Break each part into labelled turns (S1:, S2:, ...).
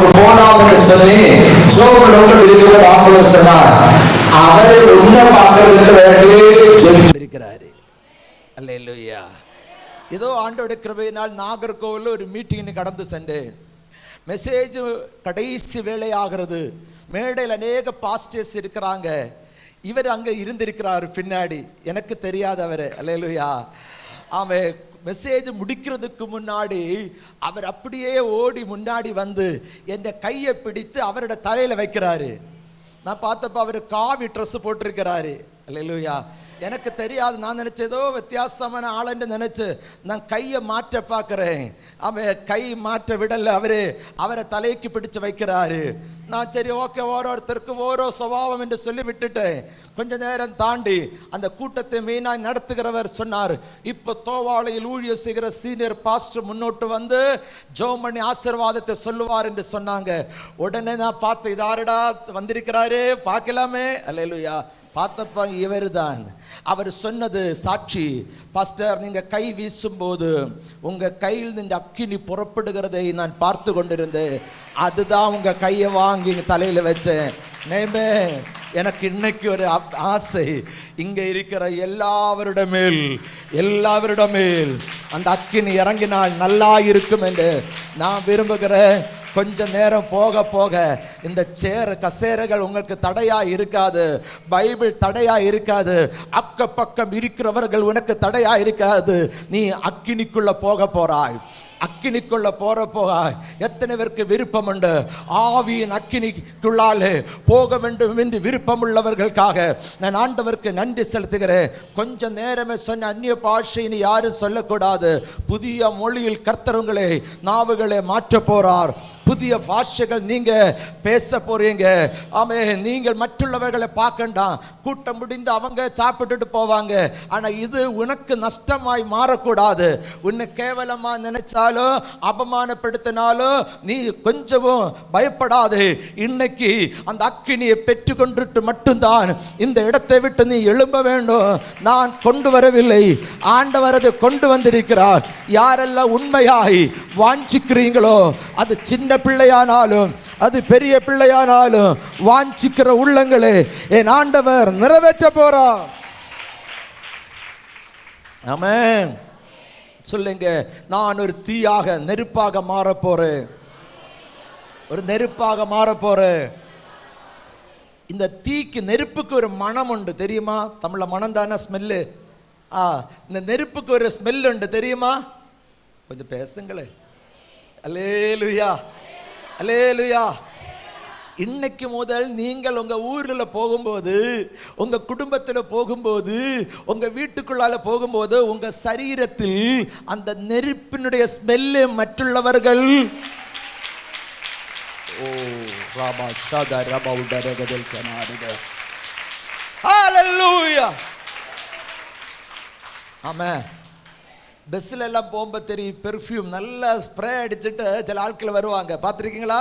S1: அவங்க போனாங்கன்னு சொல்லி ஜோமனோடு இருக்கிற ஆம்பளை சொன்னார். அவரை உன்னை பார்க்கறதுக்கு வேண்டி இருக்கிறாரு. அல்லேலூயா. ஏதோ ஆண்டோட கிருபையினால் நாகர்கோவில் ஒரு மீட்டிங்னு கடந்து சென்றேன். மெசேஜ் கடைசி வேலை ஆகிறது. மேடையில் அநேக பாஸ்டர்ஸ் இருக்கிறாங்க. இவர் அங்கே இருந்திருக்கிறார் பின்னாடி, எனக்கு தெரியாதவர். அல்லேலூயா. அவன் மெசேஜ் முடிக்கிறதுக்கு முன்னாடி அவர் அப்படியே ஓடி முன்னாடி வந்து என் கையை பிடித்து அவரோட தலையில் வைக்கிறாரு. நான் பார்த்தப்ப அவர் காவி ட்ரெஸ் போட்டிருக்கிறாரு. அல்லேலூயா. எனக்கு தெரியாது, நான் நினைச்சதோ வித்தியாசமான ஆளுன்னு நினைச்சு நான் கையை மாற்ற பார்க்குறேன். அவன் கை மாற்ற விடல, அவரை தலைக்கு பிடிச்சு வைக்கிறாரு. நான் சரி ஓகே, ஓரோருத்தருக்கு ஓரோ சுபாவம் என்று சொல்லி விட்டுட்டேன். கொஞ்ச நேரம் தாண்டி அந்த கூட்டத்தை மெயினாக நடத்துகிறவர் சொன்னார், இப்போ தோவாளையில் ஊழியர் செய்கிற சீனியர் பாஸ்டர் முன்னோட்டு வந்து ஜோமணி ஆசீர்வாதத்தை சொல்லுவார் என்று சொன்னாங்க. உடனே நான் பார்த்து, இதாருடா வந்திருக்கிறாரு, பார்க்கலாமே. அல்லேலூயா. பார்த்தப்ப இவர் தான். அவர் சொன்னது சாட்சி. பாஸ்டர், நீங்க கை வீசும்போது உங்க கையில் நின்று அக்கினி புறப்படுகிறதை நான் பார்த்து கொண்டிருந்தேன். அதுதான் உங்க கையை வாங்கி தலையில வச்சேன். நேமே, எனக்கு இன்னைக்கு ஒரு ஆசை, இங்க இருக்கிற எல்லாவருட மேல் அந்த அக்கினி இறங்கினால் நல்லா இருக்கும் என்று நான் விரும்புகிறேன். கொஞ்ச நேரம் போக போக இந்த கசேரைகள் உங்களுக்கு தடையா இருக்காது, பைபிள் தடையா இருக்காது, அக்க பக்கம் இருக்கிறவர்கள் உனக்கு தடையா இருக்காது. நீ அக்கினிக்குள்ள போக போறாய். அக்கினிக்குள்ள போக எத்தனை பேருக்கு விருப்பம் உண்டு? ஆவியின் அக்கினிக்குள்ளாலே போக வேண்டும் என்று விருப்பம் உள்ளவர்களுக்காக நான் ஆண்டவருக்கு நன்றி செலுத்துகிறேன். கொஞ்ச நேரமே சொன்ன அந்நிய பாஷைன்னு யாரும் சொல்லக்கூடாது. புதிய மொழியில் கர்த்தருங்களே நாவுகளை மாற்ற போறார். புதிய பாஷைகள் நீங்க பேச போறீங்க. ஆமே, நீங்கள் மറ്റുள்ளவர்களை பார்க்கண்டாம். கூட்டம் முடிந்து அவங்க சாப்பிட்டுட்டு போவாங்க. ஆனா இது உனக்கு நஷ்டமாய் மாறக்கூடாது. உன்னை கேவலமா நினைச்சாலும் அவமானப்படுத்தினாலும் நீ கொஞ்சமும் பயப்படாது. இன்னைக்கு அந்த அக்கினியை பெற்று கொண்டுட்டு மட்டும்தான் இந்த இடத்தை விட்டு நீ எழும்ப வேண்டும். நான் கொண்டு வரவில்லை, ஆண்டவர் அதை கொண்டு வந்திருக்கிறார். யாரெல்லாம் உண்மையாய் வாஞ்சிக்கிறீங்களோ, அது சின்ன பிள்ளையானாலும் அது பெரிய பிள்ளையானாலும் வாஞ்சிக்கிற உள்ளங்களே என் ஆண்டவர் நிறைவேற்ற போறார். ஆமென். சொல்லுங்க, நான் ஒரு தீயாக நெருப்பாக மாற போறேன். ஒரு நெருப்பாக மாற போறேன். இந்த தீக்கு, நெருப்புக்கு ஒரு மனம் உண்டு தெரியுமா? தமிழ்ல மனம் தானே ஸ்மெல்லு. இந்த நெருப்புக்கு ஒரு ஸ்மெல் உண்டு தெரியுமா? கொஞ்சம் பேசுங்களே. அல்லேலூயா, அல்லேலூயா. இன்னைக்கு முதல் நீங்கள் உங்க ஊர்ல போகும்போது, உங்க குடும்பத்தில் போகும்போது, உங்க வீட்டுக்குள்ளால போகும்போது உங்க சரீரத்தில் அந்த நெருப்பினுடைய ஸ்மெல்லு மற்றுள்ளவர்கள் ஆமென். பஸ்ல எல்லாம் போகும்போது தெரியும், பெர்ஃப்யூம் நல்லா ஸ்ப்ரே அடிச்சுட்டு சில ஆட்கள் வருவாங்க, பார்த்துருக்கீங்களா?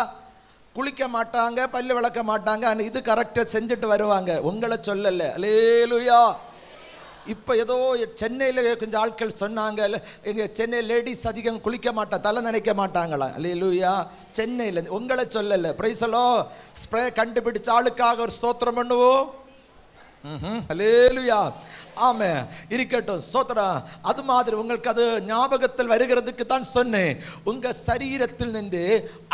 S1: குளிக்க மாட்டாங்க, பல்லு விளக்க மாட்டாங்க, ஆனால் இது கரெக்டாக செஞ்சுட்டு வருவாங்க. உங்களை சொல்லலை. அல்லேலூயா. இப்போ ஏதோ சென்னையில் கொஞ்சம் ஆட்கள் சொன்னாங்க, எங்கள் சென்னை லேடிஸ் அதிகம் குளிக்க மாட்டாங்க, தலை நினைக்க மாட்டாங்களா? அல்லேலூயா. சென்னையில் உங்களை சொல்லலை. பிரைஸலோ. ஸ்ப்ரே கண்டுபிடிச்ச ஆளுக்காக ஒரு ஸ்தோத்திரம் பண்ணுவோம். அல்லேலூயா. ஆமே, இருக்கட்டும். ஸ்தோத்திரம். அது மாதிரி உங்களுக்கு அது ஞாபகத்தில் வருகிறதுக்கு தான் சொன்னேன். உங்க சரீரத்தில் நின்று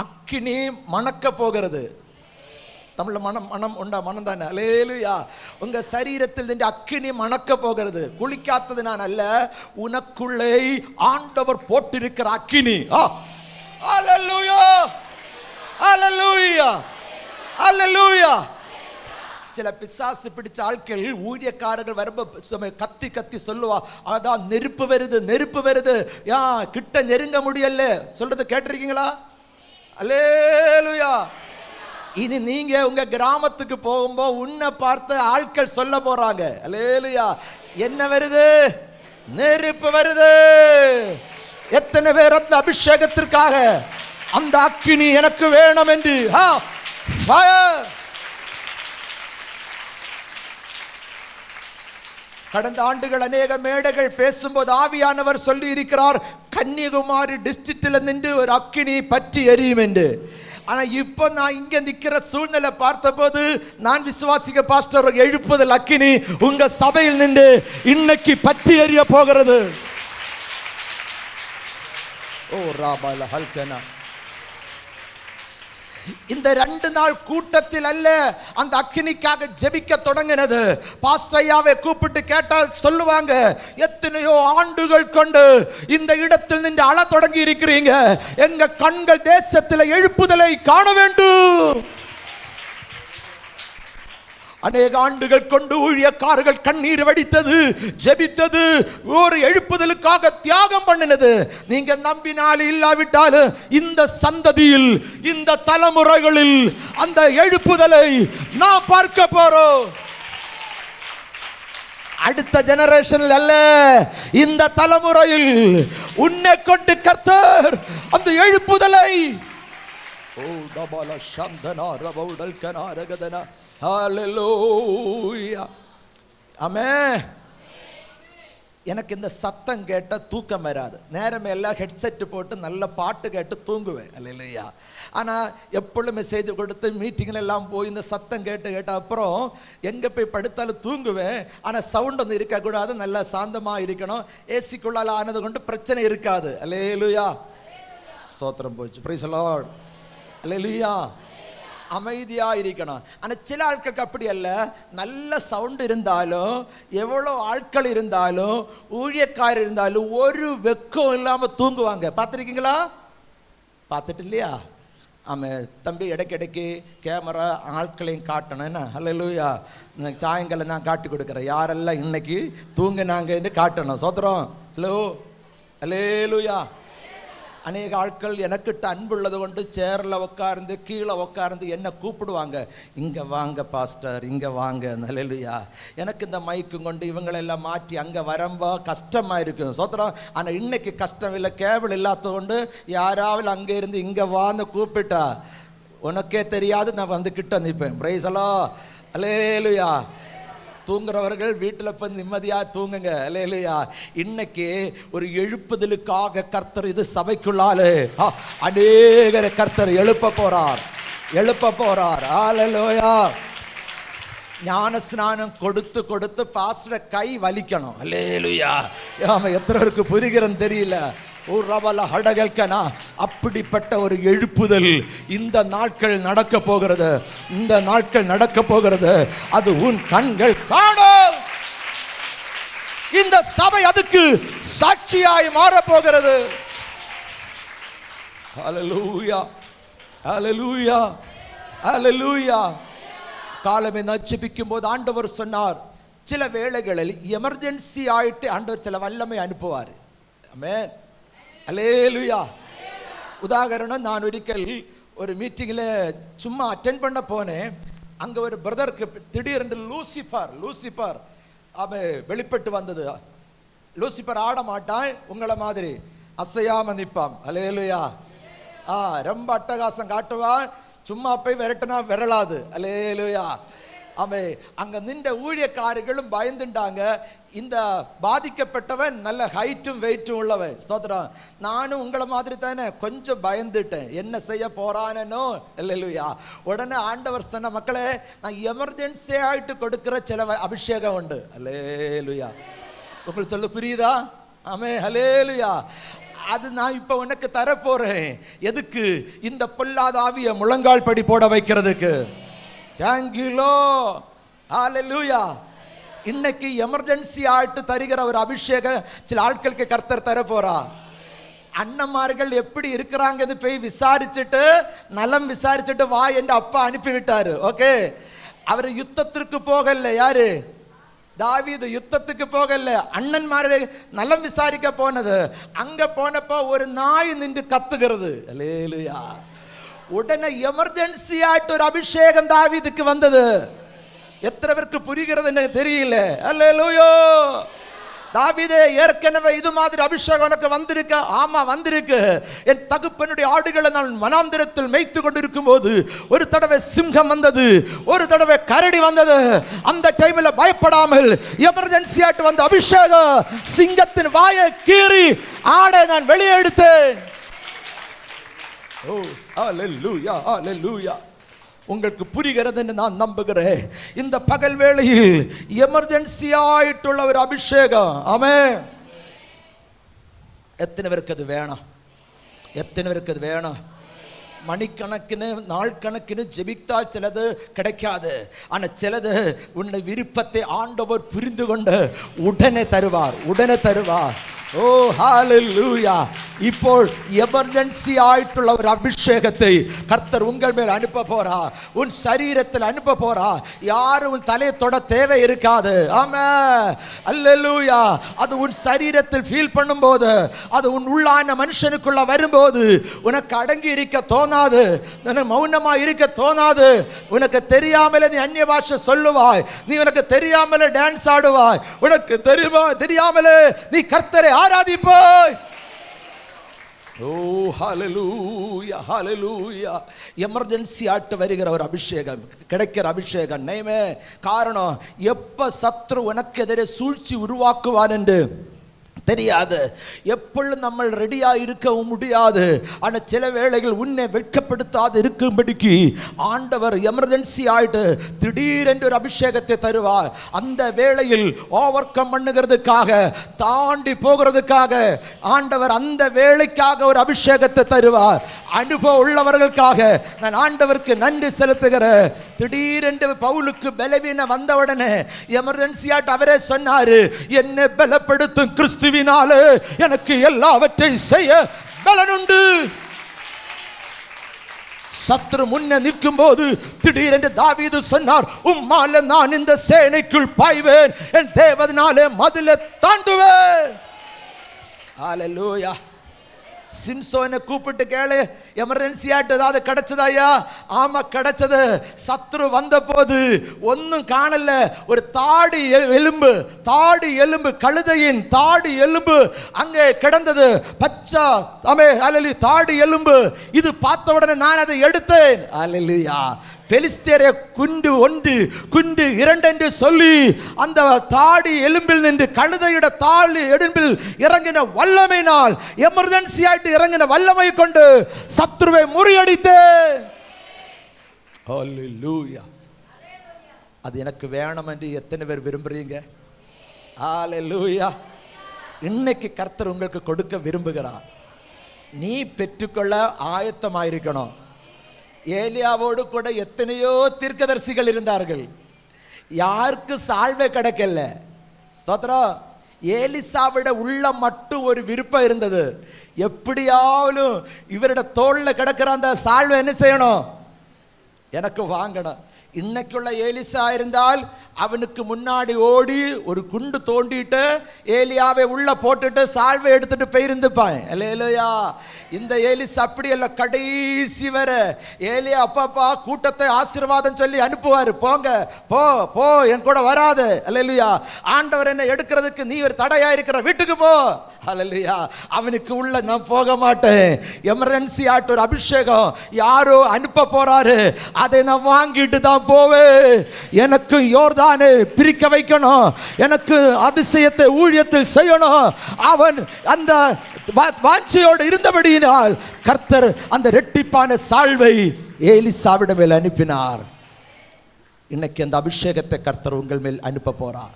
S1: அக்கினி மணக்க போகிறது. தமிழ்ல மனம் உண்டா? மனம் தானே. அல்லேலூயா. உங்க சரீரத்தில் நின்று அக்கினி மணக்க போகிறது. குளிக்காதது நான் அல்ல, உனக்குள்ளே ஆண்டவர் போட்டிருக்கிற அக்கினி. அல்லேலூயா, அல்லேலூயா, அல்லேலூயா. சில பிசாசு பிடிச்ச ஆட்கள் ஊழியக்காரர்கள் வரும்போது கத்தி கத்தி சொல்லுவா, அதான் நெருப்பு வருது, நெருப்பு வருது, கிட்ட நெருங்க முடியல சொல்றது கேட்டிருக்கீங்களா? அல்லேலூயா. இனி நீங்க உங்க கிராமத்துக்கு போகும்போது உன்னை பார்த்து ஆட்கள் சொல்ல போறாங்க, அல்லேலூயா, என்ன வருது? நெருப்பு வருது. எத்தனை பேர் அந்த அபிஷேகத்திற்காக அந்த அக்கினி எனக்கு வேணும் என்று கடந்த ஆண்டுகள் அநேக மேடைகள் பேசும்போது ஆவியானவர் சொல்லி இருக்கிறார், கன்னியாகுமரி டிஸ்ட்ரிக்டில் நின்று ஒரு அக்கினி பற்றி எரியும் என்று. ஆனா இப்போ நான் இங்க நிக்கிற சூழ்நிலை பார்த்தபோது நான் விசுவாசிக்க பாஸ்டர் எழுப்புதல் அக்கினி உங்க சபையில் நின்று இன்னைக்கு பற்றி எறிய போகிறது. ஓ ராபால ஹல்கனா. இந்த 2 நாள் கூட்டத்தில் அல்ல அந்த அக்கினிக்காக ஜெபிக்க தொடங்கினது. பாஸ்டரையாவை கூப்பிட்டு கேட்டால் சொல்லுவாங்க, எத்தனையோ ஆண்டுகள் கொண்டு இந்த இடத்தில் நின்று அழ தொடங்கி இருக்கிறீங்க, எங்க கண்கள் தேசத்தில் எழுப்புதலை காண வேண்டும். அநேக ஆண்டுகள் கொண்டு ஊழியக்காரர்கள் கண்ணீர் வடித்தது, ஜெபித்தது, ஒரு எழுப்புதலுக்காக தியாகம் பண்ணினது. நீங்க நம்பினால் இல்லாவிட்டாலும் இந்த சந்ததியில் இந்த தலைமுறைகளில் அந்த எழுப்புதலை நான் பார்க்க போறோம். அடுத்த ஜெனரேஷன் அல்ல, இந்த தலைமுறையில் உன்னை கொண்டு கர்த்தர் அந்த எழுப்புதலை ஓ டபால சந்தனா ரபௌடல் கனாரகதனா. ஹல்லேலூயா. ஆமென். எனக்கு இந்த சத்தம் கேட்டால் தூக்கம் வராது. நேரமே எல்லாம் ஹெட்செட் போட்டு நல்ல பாட்டு கேட்டு தூங்குவேன். அல்லேலூயா. ஆனால் எப்பொழுதும் மெசேஜ் கொடுத்து மீட்டிங்கில் எல்லாம் போய் இந்த சத்தம் கேட்ட அப்புறம் எங்கே போய் படுத்தாலும் தூங்குவேன். ஆனால் சவுண்ட் வந்து இருக்கக்கூடாது, நல்லா சாந்தமாக இருக்கணும். ஏசிக்குள்ளால் ஆனது கொண்டு பிரச்சனை இருக்காது. அல்லேலூயா. சோத்திரம் போச்சு. Praise the Lord. அல்லேலூயா. அமைதியா இருக்கணும். ஆனால் சில ஆட்களுக்கு அப்படி அல்ல, நல்ல சவுண்ட் இருந்தாலும் எவ்வளோ ஆட்கள் இருந்தாலும் ஊழியக்காரர் இருந்தாலும் ஒரு வெக்கம் இல்லாமல் தூங்குவாங்க. பார்த்துருக்கீங்களா? பார்த்துட்டு இல்லையா? ஆமாம் தம்பி, இடைக்கிடைக்கு கேமரா ஆட்களையும் காட்டணும். என்ன அல்லேலூயா. சாயங்காலம் நான் காட்டி கொடுக்குறேன் யாரெல்லாம் இன்னைக்கு தூங்கினாங்கன்னு காட்டணும். சோத்திரம். ஹலோ அல்லேலூயா. அநேக ஆட்கள் எனக்கிட்ட அன்புள்ளது கொண்டு சேரில் உட்கார்ந்து கீழே உட்கார்ந்து என்னை கூப்பிடுவாங்க, இங்கே வாங்க பாஸ்டர், இங்கே வாங்க. அல்லேலூயா. எனக்கு இந்த மைக்கும் கொண்டு இவங்களெல்லாம் மாற்றி அங்கே வரம்போ கஷ்டமாக இருக்கும். சோத்திரம். ஆனால் இன்னைக்கு கஷ்டம் இல்லை, கேபிள் இல்லாத கொண்டு யாராவது அங்கே இருந்து இங்கே வான்னு கூப்பிட்டா உனக்கே தெரியாது, நான் வந்து கிட்ட நிற்பேன். Price the Lord. அல்லேலூயா. தூங்குறவர்கள் வீட்டில் போய் நிம்மதியாக தூங்குங்க. அல்லேலூயா. இன்னைக்கு ஒரு எழுப்புதலுக்காக கர்த்தர் இது சபைக்குள்ளாலே அநேகரை கர்த்தர் எழுப்ப போறார். அல்லேலூயா. ஞான ஸ்நானம் கொடுத்து கொடுத்து பாஸ்டர் கை வலிக்கணும். அல்லேலூயா. ஆமா, எத்தனை பேருக்கு புரிகிறன்னு தெரியல. அப்படிப்பட்ட ஒரு எழுப்புதல் இந்த நாட்கள் நடக்க போகிறது. அது உன் கண்கள் காணும். இந்த சபை அதுக்கு சாட்சியாய் மாறப் போகிறது. ஹல்லேலூயா. ஹல்லேலூயா. ஹல்லேலூயா. காலமே நான் ஜெபிக்கும் போது ஆண்டவர் சொன்னார், சில வேளைகளில் எமர்ஜென்சி ஆயிட்டு ஆண்டவர் சில வல்லமை அனுப்புவார். ஆமென். அல்லேலூயா. உதாரணம், நான் ஒரிக்கல் ஒரு மீட்டிங்கில் சும்மா அட்டென்ட் பண்ண போனேன். அங்கே ஒரு பிரதருக்கு திடீரென்று லூசிபர் அவன் வெளிப்பட்டு வந்தது. லூசிபர் ஆட மாட்டான், உங்களை மாதிரி அசையாம நிற்பான். அல்லேலூயா. ரொம்ப அட்டகாசம் காட்டுவான், சும்மா போய் விரட்டினா விரலாது. அல்லேலூயா. ஆமே, அங்க நின்ற ஊழியக்காரர்களும் பயந்துட்டாங்க. இந்த பாதிக்கப்பட்டவன் நல்ல ஹைட்டும் வெயிட்டும் உள்ளவன். ஸ்தோத்திரம். நானும் உங்களை மாதிரி தானே கொஞ்சம் பயந்துட்டேன், என்ன செய்ய போறானோ. அல்லேலூயா. உடனே ஆண்டவர் சொன்ன, மக்களே, நான் எமர்ஜென்சி ஆயிட்டு கொடுக்கிற சில அபிஷேகம் உண்டு. அல்லேலூயா. உங்களுக்கு சொல்ல புரியுதா? ஆமே. அல்லேலூயா. அது நான் இப்ப உனக்கு தரப்போறேன். எதுக்கு? இந்த பொல்லாத ஆவிய முழங்கால் படி போட வைக்கிறதுக்கு. Thank you Lord. ஹல்லேலூயா. இன்னைக்கு எமர்ஜென்சி ஆயிட்டு தருகிற ஒரு அபிஷேகம் சில ஆட்களுக்கு கர்த்தர் தர போறா. அண்ணன்மார்கள் எப்படி இருக்கிறாங்கன்னு போய் விசாரிச்சுட்டு நலம் விசாரிச்சுட்டு வா என்று அப்பா அனுப்பி விட்டாரு. ஓகே. அவர் யுத்தத்திற்கு போகல. யாரு? தாவீது யுத்தத்துக்கு போகல. அண்ணன்மார்கள் நலம் விசாரிக்க போனது. அங்க போனப்போ ஒரு நாய் நின்று கத்துகிறது. அல்லேலூயா. உடனே எமர்ஜென்சி ஆயிட்டு ஒரு அபிஷேகம் தாவீதுக்கு வந்தது. எத்தனை பேருக்கு புரிகிறது எனக்கு தெரியல. அல்லேலூயா. தாவீதே, ஏற்கனவே இது மாதிரி அபிஷேகம் உனக்கு வந்திருக்க? ஆமா, வந்திருக்கு. என் தகப்பனுடைய ஆடுகளை நான் வனாந்திரத்தில் மேய்த்து கொண்டிருக்கும் போது ஒரு தடவை சிங்கம் வந்தது, ஒரு தடவை கரடி வந்தது. அந்த டைம்ல பயப்படாமல் எமர்ஜென்சி ஆட்டு வந்த அபிஷேகம் சிங்கத்தின் வாயை கீறி ஆடை நான் வெளியே எடுத்தேன். ஓ ஹல்லேலூயா, ஹல்லேலூயா. உங்களுக்கு புரிகிறது என்று நான் நம்புகிறேன். இந்த பகல் வேளையில் எமர்ஜென்சி ஆயிட்டுள்ள ஒரு அபிஷேகம். ஆமென். எத்தனை பேருக்கு அது வேணும்? எத்தனை பேருக்கு அது வேணும்? மணிக்கணக்கிന് நாள் கணக்கிന് ஜெபித்தால் சிலது கிடைக்காது. ஆனால் சிலது உன்னை விருப்பத்தை ஆண்டவர் புரிந்து கொண்டு உடனே தருவார், உடனே தருவார். ஓ ஹல்லேலூயா. இப்போ எமர்ஜென்சி ஆயிட்டுள்ள ஒரு அபிஷேகத்தை கர்த்தர் உங்கள் மேல் அனுப்ப போறார், உன் சரீரத்தில் அனுப்ப போறார். யாரும் உன் தலையை தொட தேவை இருக்காது. ஆமென், ஹல்லேலூயா. அது உன் சரீரத்தில் ஃபீல் பண்ணும்போது, அது உன் உள்ளான மனுஷனுக்குள்ள வரும்போது உனக்கு அடங்கி இருக்க தோணாது, மௌனமா இருக்க தோணாது. உனக்கு தெரியாமலே நீ அந்நிய பாஷை சொல்லுவாய், நீ உனக்கு தெரியாமலே டான்ஸ் ஆடுவாய், உனக்கு தெரியாமலே நீ கர்த்தரை ஆராதிப்பாய். ஓ ஹல்லேலூயா, ஹல்லேலூயா. எமர்ஜென்சி ஆட்டு வருகிற ஒரு அபிஷேகம், கிடைக்கிற அபிஷேகம். நைமே காரணம், எப்ப சத்ரு உனக்கு எதிரே சூழ்ச்சி உருவாக்குவான் என்று தெரியாது. எப்பொழுதும் நம்ம ரெடியா இருக்கவும் முடியாது. ஆனால் சில வேளைகள் உன்னை வெட்கப்படுத்தாது இருக்கும்படிக்கு ஆண்டவர் எமர்ஜென்சி ஆயிட்டு திடீரென்று ஒரு அபிஷேகத்தை தருவார். அந்த வேளையில் ஓவர் கம் பண்ணுகிறதுக்காக, தாண்டி போகிறதுக்காக ஆண்டவர் அந்த வேளைக்காக ஒரு அபிஷேகத்தை தருவார். அனுபவம் உள்ளவர்களுக்காக நான் ஆண்டவருக்கு நன்றி செலுத்துகிறேன். திடீரென்று பவுலுக்கு பலவீனம் வந்தவுடனே எமர்ஜென்சி ஆட்டு அவரே சொன்னாரு, என்னை பலப்படுத்தும் கிறிஸ்துவினாலே எனக்கு எல்லாவற்றையும் செய்ய பலனுண்டு. சத்ரு முன்னே நிற்கும் போது திடீரென்று தாவீது சொன்னார், உம்மால நான் இந்த சேனைக்குள் பாய்வேன், என் தேவனாலே மதிலை தாண்டுவேன். ஹல்லேலூயா. சிம்சோனை கூப்பிட்டு கேளு, எமர்ஜென்சி ஆட்டு ஏதாவது கிடைச்சதாயா? ஆமா கிடைச்சது. சத்ரு வந்த போது ஒன்னும் காணல, ஒரு தாடி எலும்பு கழுதையின் தாடி எலும்பு அங்கே கிடந்தது. பச்சை தாடி எலும்பு. இது பார்த்த உடனே நான் அதை எடுத்தேன். அல்லேலூயா. பெலிஸ்தேரை குண்டு 1 குண்டு 2 என்று சொல்லி அந்த தாடி எலும்பில் நின்று கழுதையுடைய தாடி எலும்பில் இறங்கின வல்லமையினால், எமர்ஜென்சி ஆயிட்டு இறங்கின வல்லமை கொண்டு சத்ருவை முறியடித்தே. ஹல்லேலூயா. அது எனக்கு வேணும் என்று எத்தனை பேர் விரும்புறீங்க? ஹல்லேலூயா. இன்னைக்கு கர்த்தர் உங்களுக்கு கொடுக்க விரும்புகிறார். நீ பெற்றுக்கொள்ள ஆயத்தமாயிருக்கணும். ஏலியாவோடு கூட எத்தனையோ தீர்க்கதரிசிகள் இருந்தார்கள், யாருக்கு சால்வை கிடைக்கல. ஸ்தோத்திரம். ஏலிசாவிட உள்ள மட்டும் ஒரு விருப்பம் இருந்தது, எப்படியாவது இவரோட தோல்ல கிடக்கிற அந்த சால்வை என்ன செய்யணும், எனக்கு வாங்கணும். இன்னைக்குள்ள ஏலிசா இருந்தால் அவனுக்கு முன்னாடி ஓடி ஒரு குண்டு தோண்டிட்டு ஏலியாவை உள்ள போட்டுட்டு சால்வை எடுத்துட்டு போயிருந்துப்பான். அல்லேலூயா. இந்த ஏலிசா அப்படி அல்ல. கடைசி வர ஏலியா அப்பாப்பா கூட்டத்தை ஆசீர்வாதம் சொல்லி அனுப்புவார், போங்க போ போ என் கூட வராது. அல்லேலூயா. ஆண்டவர் என்ன எடுக்கிறதுக்கு நீ ஒரு தடையா இருக்கிற, வீட்டுக்கு போ. அல்லேலூயா. அவனுக்கு உள்ள நான் போக மாட்டேன். எமர்ஜென்சி ஆட்டு ஒரு அபிஷேகம் யாரோ அனுப்ப போறாரு, அதை நான் வாங்கிட்டு தான் போவேன். எனக்கு யோர்தானை பிரிக்க வைக்கணும், எனக்கு அதிசயத்தை ஊழியத்தில் செய்யணும். அவன் அந்த வாஞ்சையோடு இருந்தபடியினால் கர்த்தர் அந்த ரெட்டிப்பான சால்வை ஏலிசாவிடம் மேல் அனுப்பினார். இன்னைக்கு அந்த அபிஷேகத்தை கர்த்தர் உங்கள் மேல் அனுப்ப போறார்.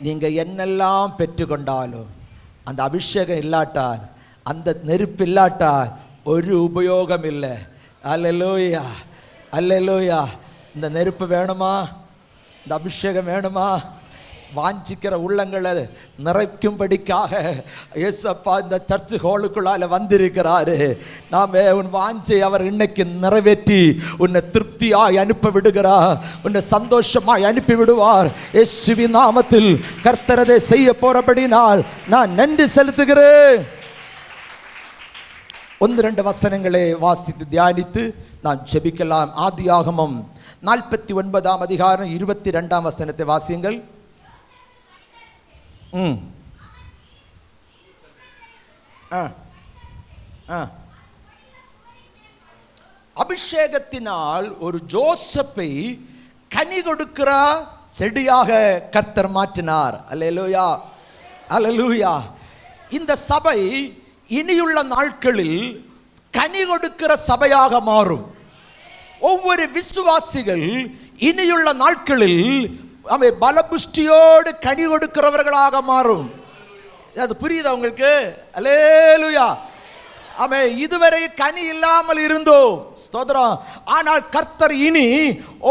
S1: நீங்க என்னெல்லாம் பெற்றுக்கொண்டாலும் அந்த அபிஷேகம் இல்லாட்டால், அந்த நெருப்பு இல்லாட்டால் ஒரு உபயோகம் இல்லை. அல்லேலூயா, அல்லேலூயா. இந்த நெருப்பு வேணுமா? இந்த அபிஷேகம் வேணுமா? வாஞ்சிக்கிற உள்ளங்களை நிறைக்கும்படிக்காக ஏசப்பா இந்த சர்ச்சு ஹாலுக்குள்ளால வந்திருக்கிறாரு. நாம உன் வாஞ்சை அவர் இன்னைக்கு நிறைவேற்றி உன்னை திருப்தியாய் அனுப்பி விடுகிறார், உன்னை சந்தோஷமாய் அனுப்பி விடுவார். இயேசுவின் நாமத்தில் கர்த்தரதை செய்ய போறபடினால் நான் நன்றி செலுத்துகிறேன். 1-2 வசனங்களை வாசித்து தியானித்து நாம் ஜெபிக்கலாம். ஆதியாகமம் 49ஆம் அதிகாரம் 22ஆம் வசனத்தை வாசியுங்கள். அபிஷேகத்தினால் ஒரு ஜோசப்பை கனி கொடுக்கிற செடியாக கர்த்தர் மாற்றினார். அல்லேலூயா, அல்லேலூயா. இந்த சபை இனியுள்ள நாட்களில் கனி கொடுக்கிற சபையாக மாறும். ஒவ்வொரு விசுவாசிகள் இனியுள்ள நாட்களில் பலபுஷ்டியோடு கனி கொடுக்கிறவர்களாக மாறும். அது புரியுதா உங்களுக்கு? அல்லேலூயா. இதுவரை கனி இல்லாமல் இருந்தோம், ஸ்தோத்திரம். ஆனால் கர்த்தர் இனி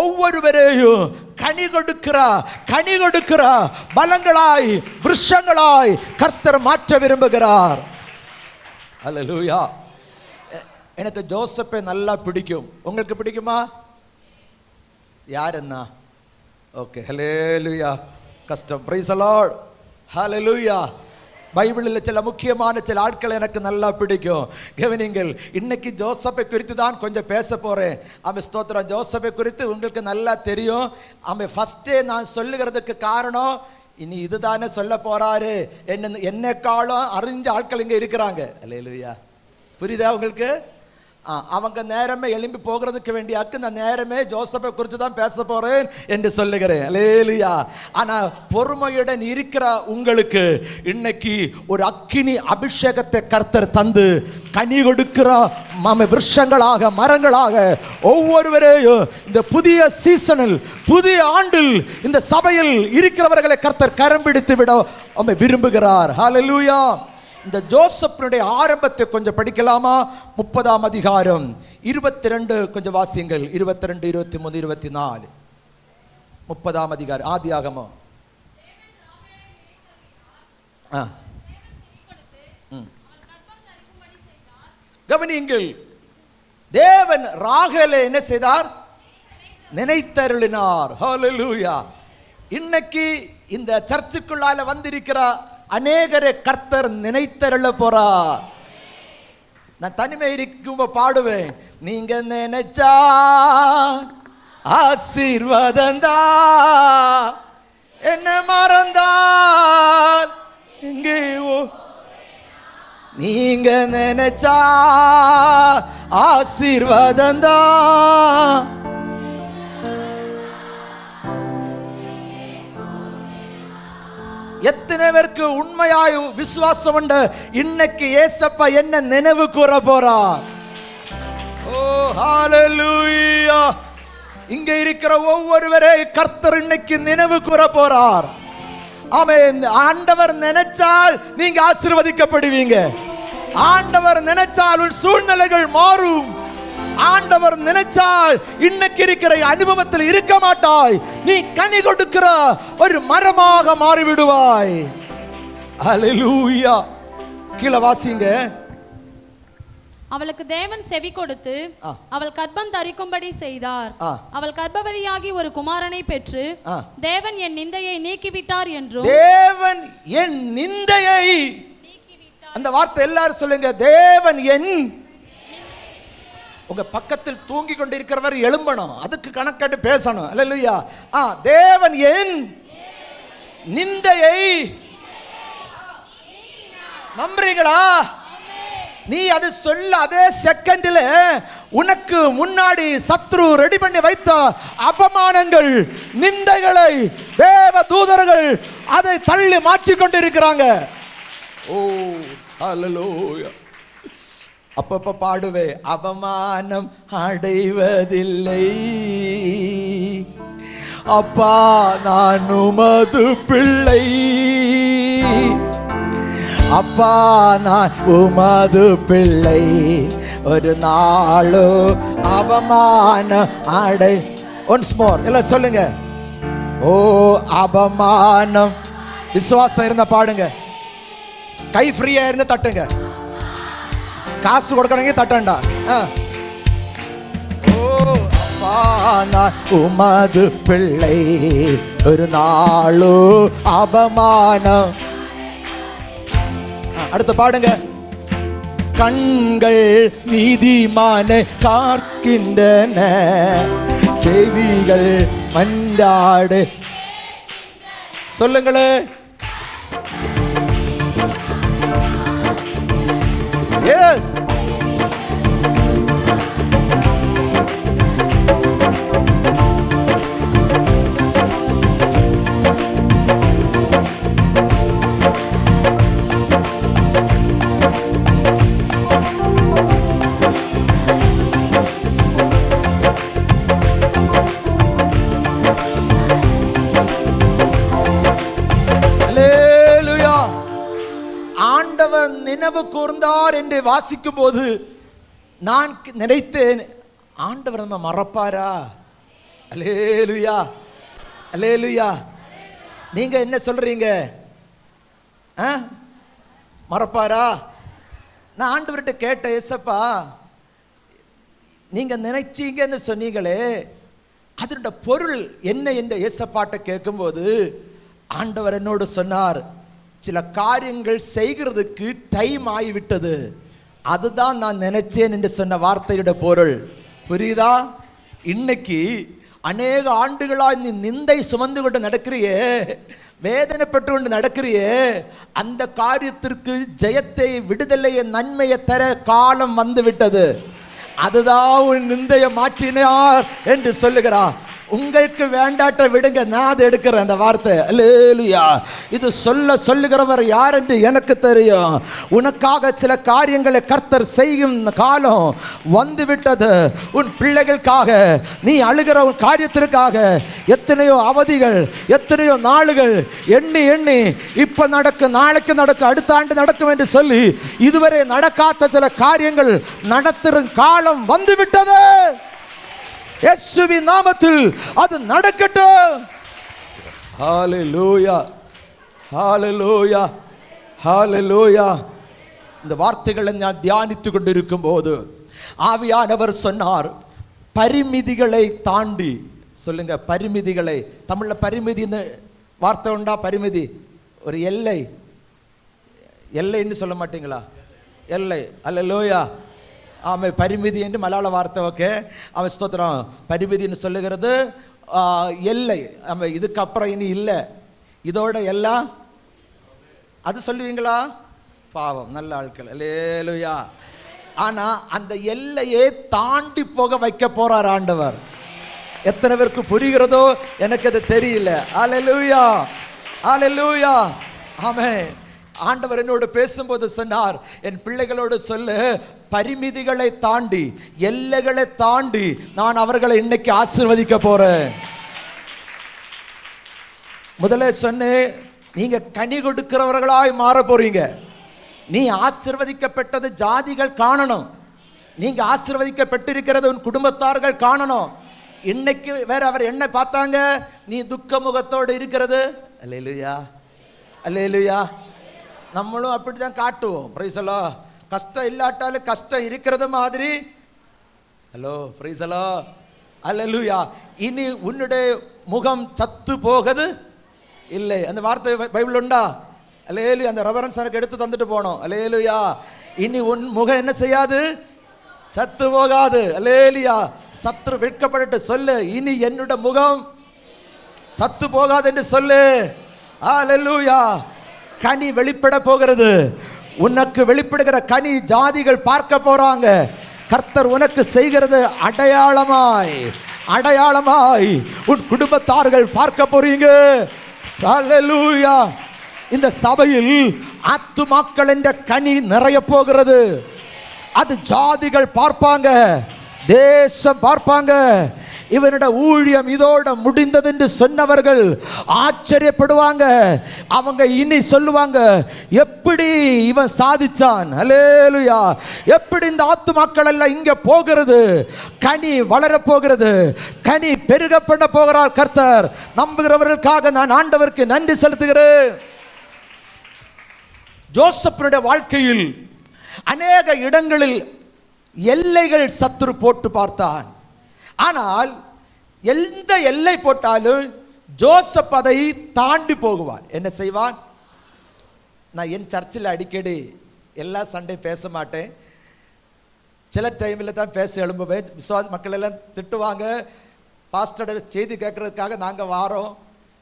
S1: ஒவ்வொருவரையும் கனி கொடுக்கிற பலங்களாய் விருஷங்களாய் கர்த்தர் மாற்ற விரும்புகிறார். அல்லேலூயா. எனக்கு ஜோசப்பை நல்லா பிடிக்கும். உங்களுக்கு பிடிக்குமா? யாருன்னா? Okay, hallelujah. கஷ்டம். Praise the Lord. ஹல்லேலூயா. பைபிளில் சில முக்கியமான சில ஆட்கள் எனக்கு நல்லா பிடிக்கும். கவனிங்கள், இன்னைக்கு ஜோசப்பை குறித்து தான் கொஞ்சம் பேச போறேன். ஸ்தோத்திரம். ஜோசப்பை குறித்து உங்களுக்கு நல்லா தெரியும். ஃபர்ஸ்டே நான் சொல்லுகிறதுக்கு காரணம், இனி இதுதானே சொல்ல போறாரு என்னைக்காலும் அறிஞ்ச ஆட்கள் இங்க இருக்கிறாங்க. அல்லேலூயா. புரியுதா உங்களுக்கு? அவங்க நேரமே எழும்பி போகிறதுக்கு வேண்டியாக்கு நான் நேரமே ஜோசப்பை குறித்து தான் பேச போறேன் என்று சொல்லுகிறேன். அல்லேலூயா. ஆனா பொறுமையுடன் இருக்கிற உங்களுக்கு இன்னைக்கு ஒரு அக்கினி அபிஷேகத்தை கர்த்தர் தந்து கனி கொடுக்கிற விருஷங்களாக மரங்களாக ஒவ்வொருவரையும் இந்த புதிய சீசனில் புதிய ஆண்டில் இந்த சபையில் இருக்கிறவர்களை கர்த்தர் கரம் பிடித்து விட விரும்புகிறார். ஹல்லேலூயா. இந்த ஜோசப்பினுடைய ஆரம்பத்தை கொஞ்சம் படிக்கலாமா? 30ஆம் அதிகாரம் 22 கொஞ்சம் வாசியுங்கள். 22, 23, 24. 30ஆம் அதிகாரம் ஆதியாகமம். கவனியுங்கள், தேவன் ராகேலை என்ன செய்தார்? நினைத்தருளினார். ஹல்லேலூயா. இன்னைக்கு இந்த சர்ச்சுக்குள்ளால வந்திருக்கிற அநேகரை கர்த்தர் நினைத்தருள போறார். நான் தனிமை இருக்கும் பாடுவேன். நீங்க நினைச்சா ஆசீர்வாதந்தா, என்ன மறந்தால் எங்கேயோ. நீங்க நினைச்சா ஆசீர்வாதந்தா, எத்தனை பேருக்கு உண்மையாய் விசுவாசம் உண்டு? இன்னைக்கு ஏசப்பா என்ன நினைவு கூற போறார்? ஓ ஹல்லேலூயா. இங்க இருக்கிற ஒவ்வொருவரை கர்த்தர் இன்னைக்கு நினைவு கூற போறார். ஆமென். ஆண்டவர் நினைச்சால் நீங்க ஆசீர்வதிக்கப்படுவீங்க. ஆண்டவர் நினைச்சால் சூழ்நிலைகள் மாறும். ஆண்டவர் நினைச்சால் இன்னைக்கு இருக்கிற அனுபவத்தில் இருக்க மாட்டாய். நீ கனி கொடுக்கிற ஒரு மரமாக மாறிவிடுவாய். ஹல்லேலூயா. கீழே வாசிங்க.
S2: அவளுக்கு தேவன் செவி கொடுத்து அவள் கர்ப்பம் தரிக்கும்படி செய்தார். அவள் கர்ப்பவதியாகி ஒரு குமாரனை பெற்று தேவன் என் நிந்தையை நீக்கிவிட்டார் என்றும்.
S1: தேவன் என் நிந்தையை நீக்கிவிட்டார். அந்த வார்த்தை எல்லாரும் சொல்லுங்க. தேவன் என். உங்க பக்கத்தில் தூங்கி கொண்டிருக்கிறவர் எழும்பணும். அதுக்கு கணக்கெட்டு பேசணும். அல்லேலூயா. தேவன் என் நிந்தையை நம்புறீங்களா? நீ அது சொல்ல அதே செகண்டில் உனக்கு முன்னாடி சத்ரு ரெடி பண்ணி வைத்த அவமானங்கள் நிந்தைகளை தேவ தூதர்கள் அதை தள்ளி மாற்றிக் கொண்டிருக்கிறாங்க. ஓ ஹல்லேலூயா. அப்பப்ப பாடுவே. அவமானம் அடைவதில்லை அப்பா, நான் உமது பிள்ளை. அப்பா, நான் உமது பிள்ளை. ஒரு நாளோ அவமானம் அடை. ஒன்ஸ் மோர் எல்லாம் சொல்லுங்க. ஓ அவமானம். விசுவாசம் இருந்தா பாடுங்க. கை ஃப்ரீயா இருந்து தட்டுங்க. காசு கொடுக்கணுங்க தட்டண்டா. ஓ அப்பா, நான் உமது பிள்ளை. ஒரு நாளோ அவமானம். அடுத்து பாடுங்க. கண்கள் நீதிமானை காக்கின்றன, செவிகள் மன்றாடு. சொல்லுங்களே. Yes. கூர்ந்தார் என்று வாசிக்கும் போது நான் நினைத்தேன், ஆண்டவர் நம்ம மறப்பாரா? அல்லேலூயா, அல்லேலூயா. நீங்க என்ன சொல்றீங்க? மறப்பாரா? நான் ஆண்டவர்கிட்ட கேட்டேன், ஏசப்பா நீங்க நினைச்சீங்கன்னு சொன்னீங்களே, அதனுடைய பொருள் என்ன என்று ஏசப்பாட்ட கேட்கும்போது ஆண்டவர் என்னோடு சொன்னார், சில காரியங்கள் செய்கிறதுக்கு டைம் ஆகிவிட்டது, அதுதான் நான் நினைச்சேன் என்று சொன்ன வார்த்தையோட பொருள் புரியுதா? இன்னைக்கு அநேக ஆண்டுகளாக நீ நிந்தை சுமந்து கொண்டு நடக்கிறியே, வேதனைப்பட்டு கொண்டு நடக்கிறியே, அந்த காரியத்திற்கு ஜெயத்தை, விடுதலையை, நன்மையை தர காலம் வந்து விட்டது. அதுதான் உன் நிந்தையை மாற்றினார் என்று சொல்லுகிறார். உங்களுக்கு வேண்டாட்ட விடுங்க, நான் அதை எடுக்கிறேன் அந்த வார்த்தை. அல்லேலூயா. இது சொல்லுகிறவர் யார் என்று எனக்கு தெரியும். உனக்காக சில காரியங்களை கர்த்தர் செய்யும் காலம் வந்து விட்டது. உன் பிள்ளைகளுக்காக நீ அழுகிற உன் காரியத்திற்காக எத்தனையோ அவதிகள், எத்தனையோ நாளுகள் எண்ணி எண்ணி இப்ப நடக்கும், நாளைக்கு நடக்கும், அடுத்த ஆண்டு நடக்கும் என்று சொல்லி இதுவரை நடக்காத சில காரியங்கள் நடத்தும் காலம் வந்து விட்டது. இயேசுவின் நாமத்தில் அது நடக்கட்டும். ஹல்லேலூயா, ஹல்லேலூயா, ஹல்லேலூயா. இந்த வார்த்தைகளை நான் தியானித்துக் கொண்டிருக்கும் போது ஆவியானவர் சொன்னார், பரிமிதிகளை தாண்டி. சொல்லுங்க, பரிமிதிகளை. தமிழ்ல பரிமிதின்னு வார்த்தை உண்டா? பரிமிதி ஒரு எல்லை, எல்லைன்னு சொல்ல மாட்டீங்களா? எல்லை. அல்லேலூயா. ஆமாம், பரிமிதி என்று மலையாள வார்த்தை. ஓகே, அவன் ஸ்தோத்திரம். பரிமிதின்னு சொல்லுகிறது எல்லை. ஆமாம், இதுக்கப்புறம் இனி இல்லை, இதோட எல்லாம் அது சொல்லுவீங்களா? பாவம், நல்ல ஆட்கள். அல்லேலூயா. ஆனால் அந்த எல்லையே தாண்டி போக வைக்க போறார் ஆண்டவர். எத்தனை பேருக்கு புரிகிறதோ எனக்கு அது தெரியல. அல்லேலூயா, அல்லேலூயா. ஆமென். ஆண்டவர் என்னோடு பேசும்போது சொன்னார், என் பிள்ளைகளோடு சொல்லு, பரிமிதிகளை தாண்டி, எல்லைகளை தாண்டி நான் அவர்களை இன்னைக்கு ஆசீர்வதிக்க போறேன். முதல்ல சொன்னேன், நீங்க கனி கொடுக்கிறவர்களாய் மாற போறீங்க. நீ ஆசீர்வதிக்கப்பட்டது ஜாதிகள் காணணும், நீங்க ஆசீர்வதிக்கப்பட்டிருக்கிறது உன் குடும்பத்தார்கள் காணணும். இன்னைக்கு வேற அவர் என்ன பார்த்தாங்க? நீ துக்க முகத்தோடு இருக்கிறது. அல்லேலூயா, அல்லேலூயா. நம்மளும் அப்படிதான் காட்டுவோம். Praise Lord. கஷ்டம் இல்லாட்டாலும் கஷ்டம் இருக்கிறது மாதிரி. Hello, praise Lord, hallelujah. இனி உன்னுடைய முகம் சத்து போகுது இல்லை. அந்த வார்த்தை பைபிள் உண்டா? அல்லேலூயா. அந்த ரெஃபரன்ஸ் எனக்கு எடுத்து தந்துட்டு போனோம். அல்லேலூயா. இனி உன் முகம் என்ன செய்யாது? சத்து போகாது. அல்லேலூயா. சத்துரு வெட்கப்பட்டு சொல்லு, இனி என்னுடைய முகம் சத்து போகாது என்று சொல்லு. அல்லேலூயா. கனி வெளிப்பட போகிறது. உனக்கு வெளிப்படுகிற கனி ஜாதிகள் பார்க்க போறாங்க. கர்த்தர் உனக்கு செய்கிறது அடையாளமாய், அடையாளமாய் உன் குடும்பத்தார்கள் பார்க்க போறீங்க. அல்லேலூயா. இந்த சபையில் ஆத்துமாக்கள் என்ற கனி நிறைய போகிறது. அது ஜாதிகள் பார்ப்பாங்க, தேசம் பார்ப்பாங்க. இவனோட ஊழியம் இதோட முடிந்தது என்று சொன்னவர்கள் ஆச்சரியப்படுவாங்க. அவங்க இனி சொல்லுவாங்க, எப்படி இவன் சாதிச்சான். அல்லேலூயா. எப்படி இந்த ஆத்துமாக்கள் எல்லாம் இங்க போகிறது, கனி வளர போகிறது, கனி பெருக பண்ண போகிறார் கர்த்தர். நம்புகிறவர்களுக்காக நான் ஆண்டவருக்கு நன்றி செலுத்துகிறேன். ஜோசப்பினுடைய வாழ்க்கையில் அநேக இடங்களில் எல்லைகள் சத்துரு போட்டு பார்த்தான். ஆனால் எந்த எல்லை போட்டாலும் ஜோசப் அதை தாண்டி போகுவான். என்ன செய்வான்? நான் என் சர்ச்சில் அடிக்கடி எல்லா சண்டே பேச மாட்டேன், சில டைமில் தான் பேச எழும்புவேன். விசுவாச மக்கள் எல்லாம் திட்டுவாங்க. பாஸ்டரோட செய்தி கேட்கறதுக்காக நாங்கள் வாரோம்,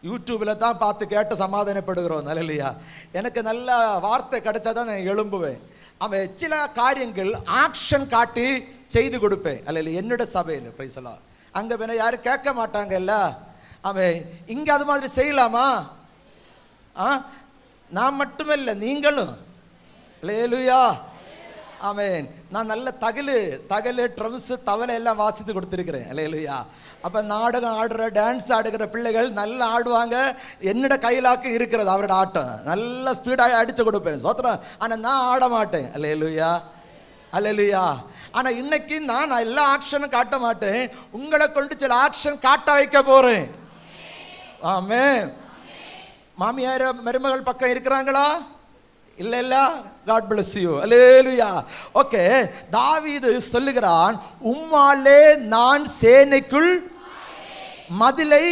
S1: யூடியூப்பில் தான் பார்த்து கேட்டு சமாதானப்படுகிறோம். நல்லையா, எனக்கு நல்ல வார்த்தை கிடைச்சா தான் நான் எழும்புவேன். அவன் சில காரியங்கள் ஆக்ஷன் காட்டி செய்து கொடுப்பேன். அல்ல என்னோட சபையில் பிரைசலாம் அங்கே வேணா யாரும் கேட்க மாட்டாங்கல்ல. அவன் இங்கே அது மாதிரி செய்யலாமா? நான் மட்டுமே இல்லை, நீங்களும். அல்லேலூயா, ஆமென். நான் நல்ல தகலு ட்ரம்ஸ் தவளை எல்லாம் வாசித்து கொடுத்துருக்கிறேன். அல்லேலூயா. அப்போ நாடகம் ஆடுற டான்ஸ் ஆடுகிற பிள்ளைகள் நல்லா ஆடுவாங்க. என்னோட கையிலாக்கு இருக்கிறது அவரோட ஆட்டம். நல்ல ஸ்பீடாக அடித்து கொடுப்பேன் சோத்திரம். ஆனால் நான் ஆட மாட்டேன். அல்லேலூயா அல்லேலூயா. ஆனால் இன்னைக்கு நான் எல்லா ஆக்ஷனும் காட்ட மாட்டேன். உங்களை கொண்டு சில ஆக்ஷன் காட்ட வைக்க போகிறேன். ஆமென். மாமியார் மருமகள் பக்கம் இருக்கிறாங்களா? இல்ல. God bless you. Hallelujah. Okay, தாவீது சொல்லுகிறான், உம்மாலே நான் சேனைக்குள் மதிலை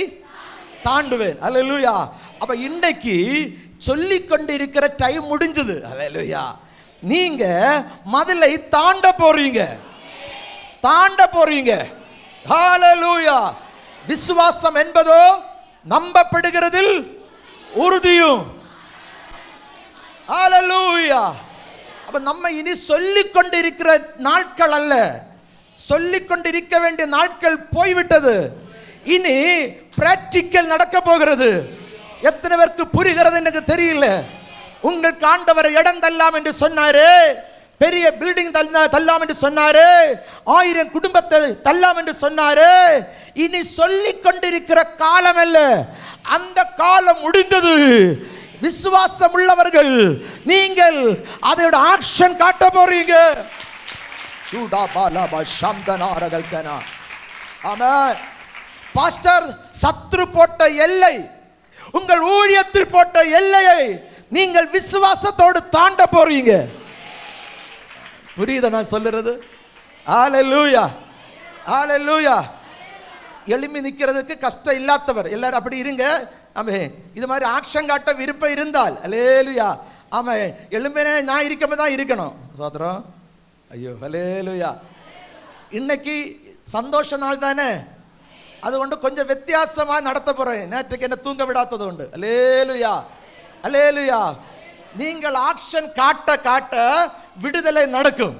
S1: தாண்டுவேன். அல்லேலூயா. அப்ப இன்னைக்கு சொல்லிக் கொண்டிருக்கிற டைம் முடிஞ்சது. அல்லேலூயா. நீங்க மதிலை தாண்ட போறீங்க. ஹalleluya. விசுவாசம் என்பதோ நம்பப்படுகிறதில் உறுதியும். ஹalleluya. அப்ப நம்ம இனி சொல்லிக் கொண்டிருக்கிற நாட்கள் அல்ல, சொல்லிக் கொண்டிருக்க வேண்டிய நாட்கள் போய்விட்டது. இனி பிராக்டிக்கல் நடக்க போகிறது. எத்தனை பேருக்கு புரிகிறது எனக்கு தெரியல. உங்களுக்கு ஆண்டவர் இடம் தள்ளலாம் என்று சொன்னாரு, பெரிய பில்டிங் தள்ளலாம் என்று சொன்னாரு, 1000 குடும்பத்தை தள்ளலாம் என்று சொன்னாரு. இனி சொல்லிக் கொண்டிருக்கிற காலம் அல்ல, அந்த காலம் முடிந்தது. விசுவாசம் உள்ளவர்கள் நீங்கள் அதோட ஆக்ஷன் காட்ட போறீங்க. பாஸ்டர், சத்ரு போட்ட எல்லை, உங்கள் ஊழியத்தில் போட்ட எல்லையை நீங்கள் விசுவாசத்தோடு தாண்ட போறீங்க. புரியுதா நான் சொல்லுறது? ஹalleluya ஹalleluya. எழும்பி நிற்கிறதுக்கு கஷ்டம் இல்லாதவர் எல்லாரும் அப்படி இருங்க. ஆமே, இது மாதிரி ஆக்ஷன் காட்ட விருப்பம் இருந்தால் அல்லேலூயா. ஆமே, எழும்பினே நான் இருக்காம தான் இருக்கணும். சோத்திரம். ஐயோ அல்லேலூயா. இன்னைக்கு சந்தோஷ நாள் தானே, அதுകൊണ്ട് கொஞ்சம் வித்தியாசமாக நடத்த போறேன். நேற்றுக்கு என்ன தூங்க விடாதது உண்டு. அல்லேலூயா அல்லேலூயா. நீங்கள் ஆக்ஷன் காட்ட காட்ட விடுதலை நடக்கும்.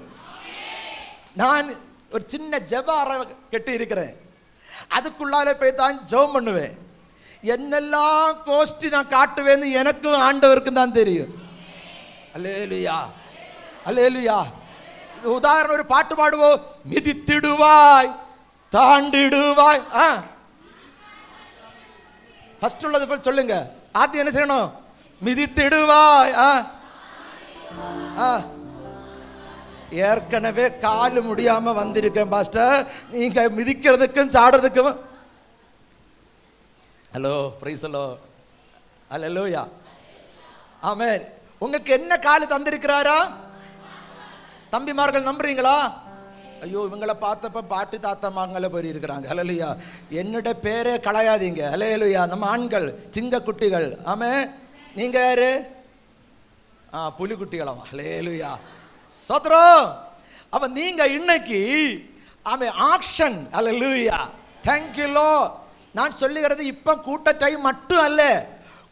S1: நான் ஒரு சின்ன ஜெப அறை கட்டி இருக்கிறேன். அதுக்குள்ளால போய் தான் ஜெபம் பண்ணுவேன். என்னெல்லாம் கோஷ்டி நான் காட்டுவேன்னு எனக்கும் ஆண்டவருக்கும் தான் தெரியும். அல்லேலூயா அல்லேலூயா. உதாரணம் ஒரு பாட்டு பாடுவோம். மிதித்திடுவாய் தாண்டிடுவாய். ஃபர்ஸ்ட் உள்ளது போல் சொல்லுங்க. ஆத்தி என்ன செய்யணும்? மிதித்திடுவாய். ஏற்கனவே காலு முடியாம வந்திருக்கேன் பாஸ்டர், நீங்க மிதிக்கிறதுக்கும் சாடுறதுக்கும். ஹலோ பிரைஸ் ஹலோ அல்லேலூயா. ஆமென். உங்களுக்கு என்ன காலு தந்திருக்கிறாரா? தம்பிமார்கள் நம்புறீங்களா? ஐயோ, இவங்களை பார்த்தப்ப பாட்டு தாத்தமாங்கள போய் இருக்கிறாங்க. அல்லேலூயா. என்னோட பேரே களையாதீங்க. அல்லேலூயா. நம்ம ஆண்கள் சிங்க குட்டிகள். ஆமே, நீங்க யாரு? புலிக்குட்டிகளாம். அல்லேலூயா சோத்ரம். அப்ப நீங்க இன்னைக்கு ஆமே action. Hallelujah. Thank you Lord. நான் சொல்லுகிறது இப்ப கூட்ட டைம் மட்டும் அல்ல,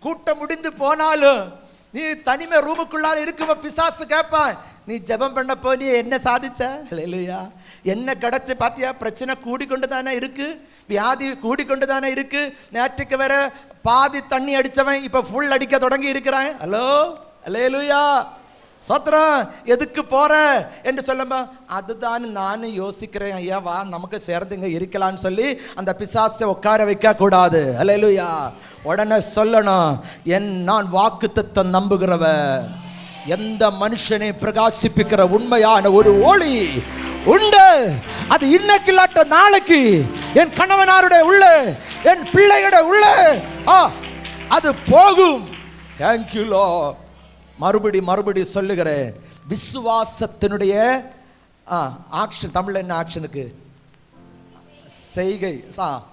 S1: கூட்டம் முடிந்து போனாலும் நீ தனிமை ரூமுக்குள்ளார இருக்கும் பிசாசு கேட்பான், நீ ஜெபம் பண்ண போ நீ என்ன சாதிச்ச? அல்லேலூயா. என்ன கிடைச்சு பாத்தியா? பிரச்சனை கூடிக்கொண்டு தானே இருக்கு, வியாதி கூடிக்கொண்டு தானே இருக்கு. நேற்றுக்கு வேற பாதி தண்ணி அடிச்சவன் இப்ப ஃபுல் அடிக்க தொடங்கி இருக்கிறான். ஹலோ அல்லேலூயா சோத்ரம். எதுக்கு போற என்று சொல்லும்பா, அதுதான் நானும் யோசிக்கிறேன். ஐயா வா நமக்கு சேர்ந்துங்க இருக்கலான்னு சொல்லி அந்த பிசாசை உட்கார வைக்க கூடாது. அல்லேலூயா. உடனே சொல்லணும், நான் வாக்குத்தத்தம் நம்புகிறவ, எந்த மனுஷனை பிரகாசிப்பிக்கிற உண்மையான ஒரு ஒளி உண்டு. அது இன்னைக்கு இல்லாட்ட நாளைக்கு என் கணவனாருடைய உள்ள, என் பிள்ளையோட உள்ள அது போகும். Thank you Lord. மறுபடி சொல்லுகிறேன். விசுவாசத்தினுடைய ஆக்ஷன். தமிழ்ல என்ன ஆக்ஷனுக்கு? செய்கை.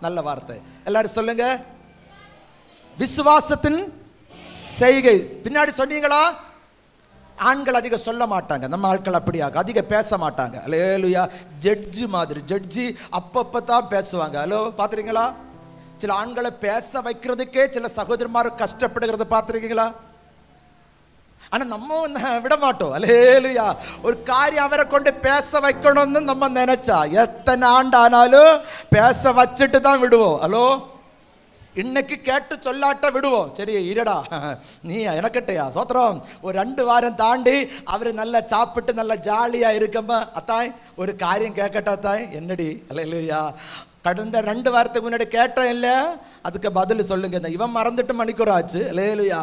S1: நல்ல வார்த்தை. எல்லாரும் சொல்லுங்க. விசுவாசத்தின் செய்கை. பின்னாடி சொன்னீங்களா? ஆண்கள் அதிகம் சொல்ல மாட்டாங்க, நம்ம ஆட்கள் அப்படியாக அதிக பேச மாட்டாங்க. அல்லேலூயா. ஜட்ஜி மாதிரி, ஜட்ஜி அப்பப்பதான் பேசுவாங்க. ஹலோ பார்த்துருக்கீங்களா? சில ஆண்களை பேச வைக்கிறதுக்கே சில சகோதரமார் கஷ்டப்படுகிறத பார்த்துருக்கீங்களா? ஆனா நம்ம விட மாட்டோம். அல்லேலூயா. ஒரு காரியம் அவரை கொண்டு பேச வைக்கணும்னு நம்ம நினைச்சா எத்தனை ஆண்டானாலும் பேச வச்சுட்டு தான் விடுவோம். ஹலோ இன்னைக்கு கேட்டு சொல்லாட்ட விடுவோம். சரி இருடா நீ எனக்கிட்டையா சோத்திரம். ஒரு 2 வாரம் தாண்டி அவர் நல்லா சாப்பிட்டு நல்லா ஜாலியா இருக்கம்பா, அத்தாய் ஒரு காரியம் கேட்கட்டா அத்தாய். என்னடி? அல்லேலூயா. கடந்த 2 வாரத்துக்கு முன்னாடி கேட்டேன் இல்ல, அதுக்கு பதில் சொல்லுங்க. இவன் மறந்துட்டு மணிக்கூர் ஆச்சு. அல்லேலூயா.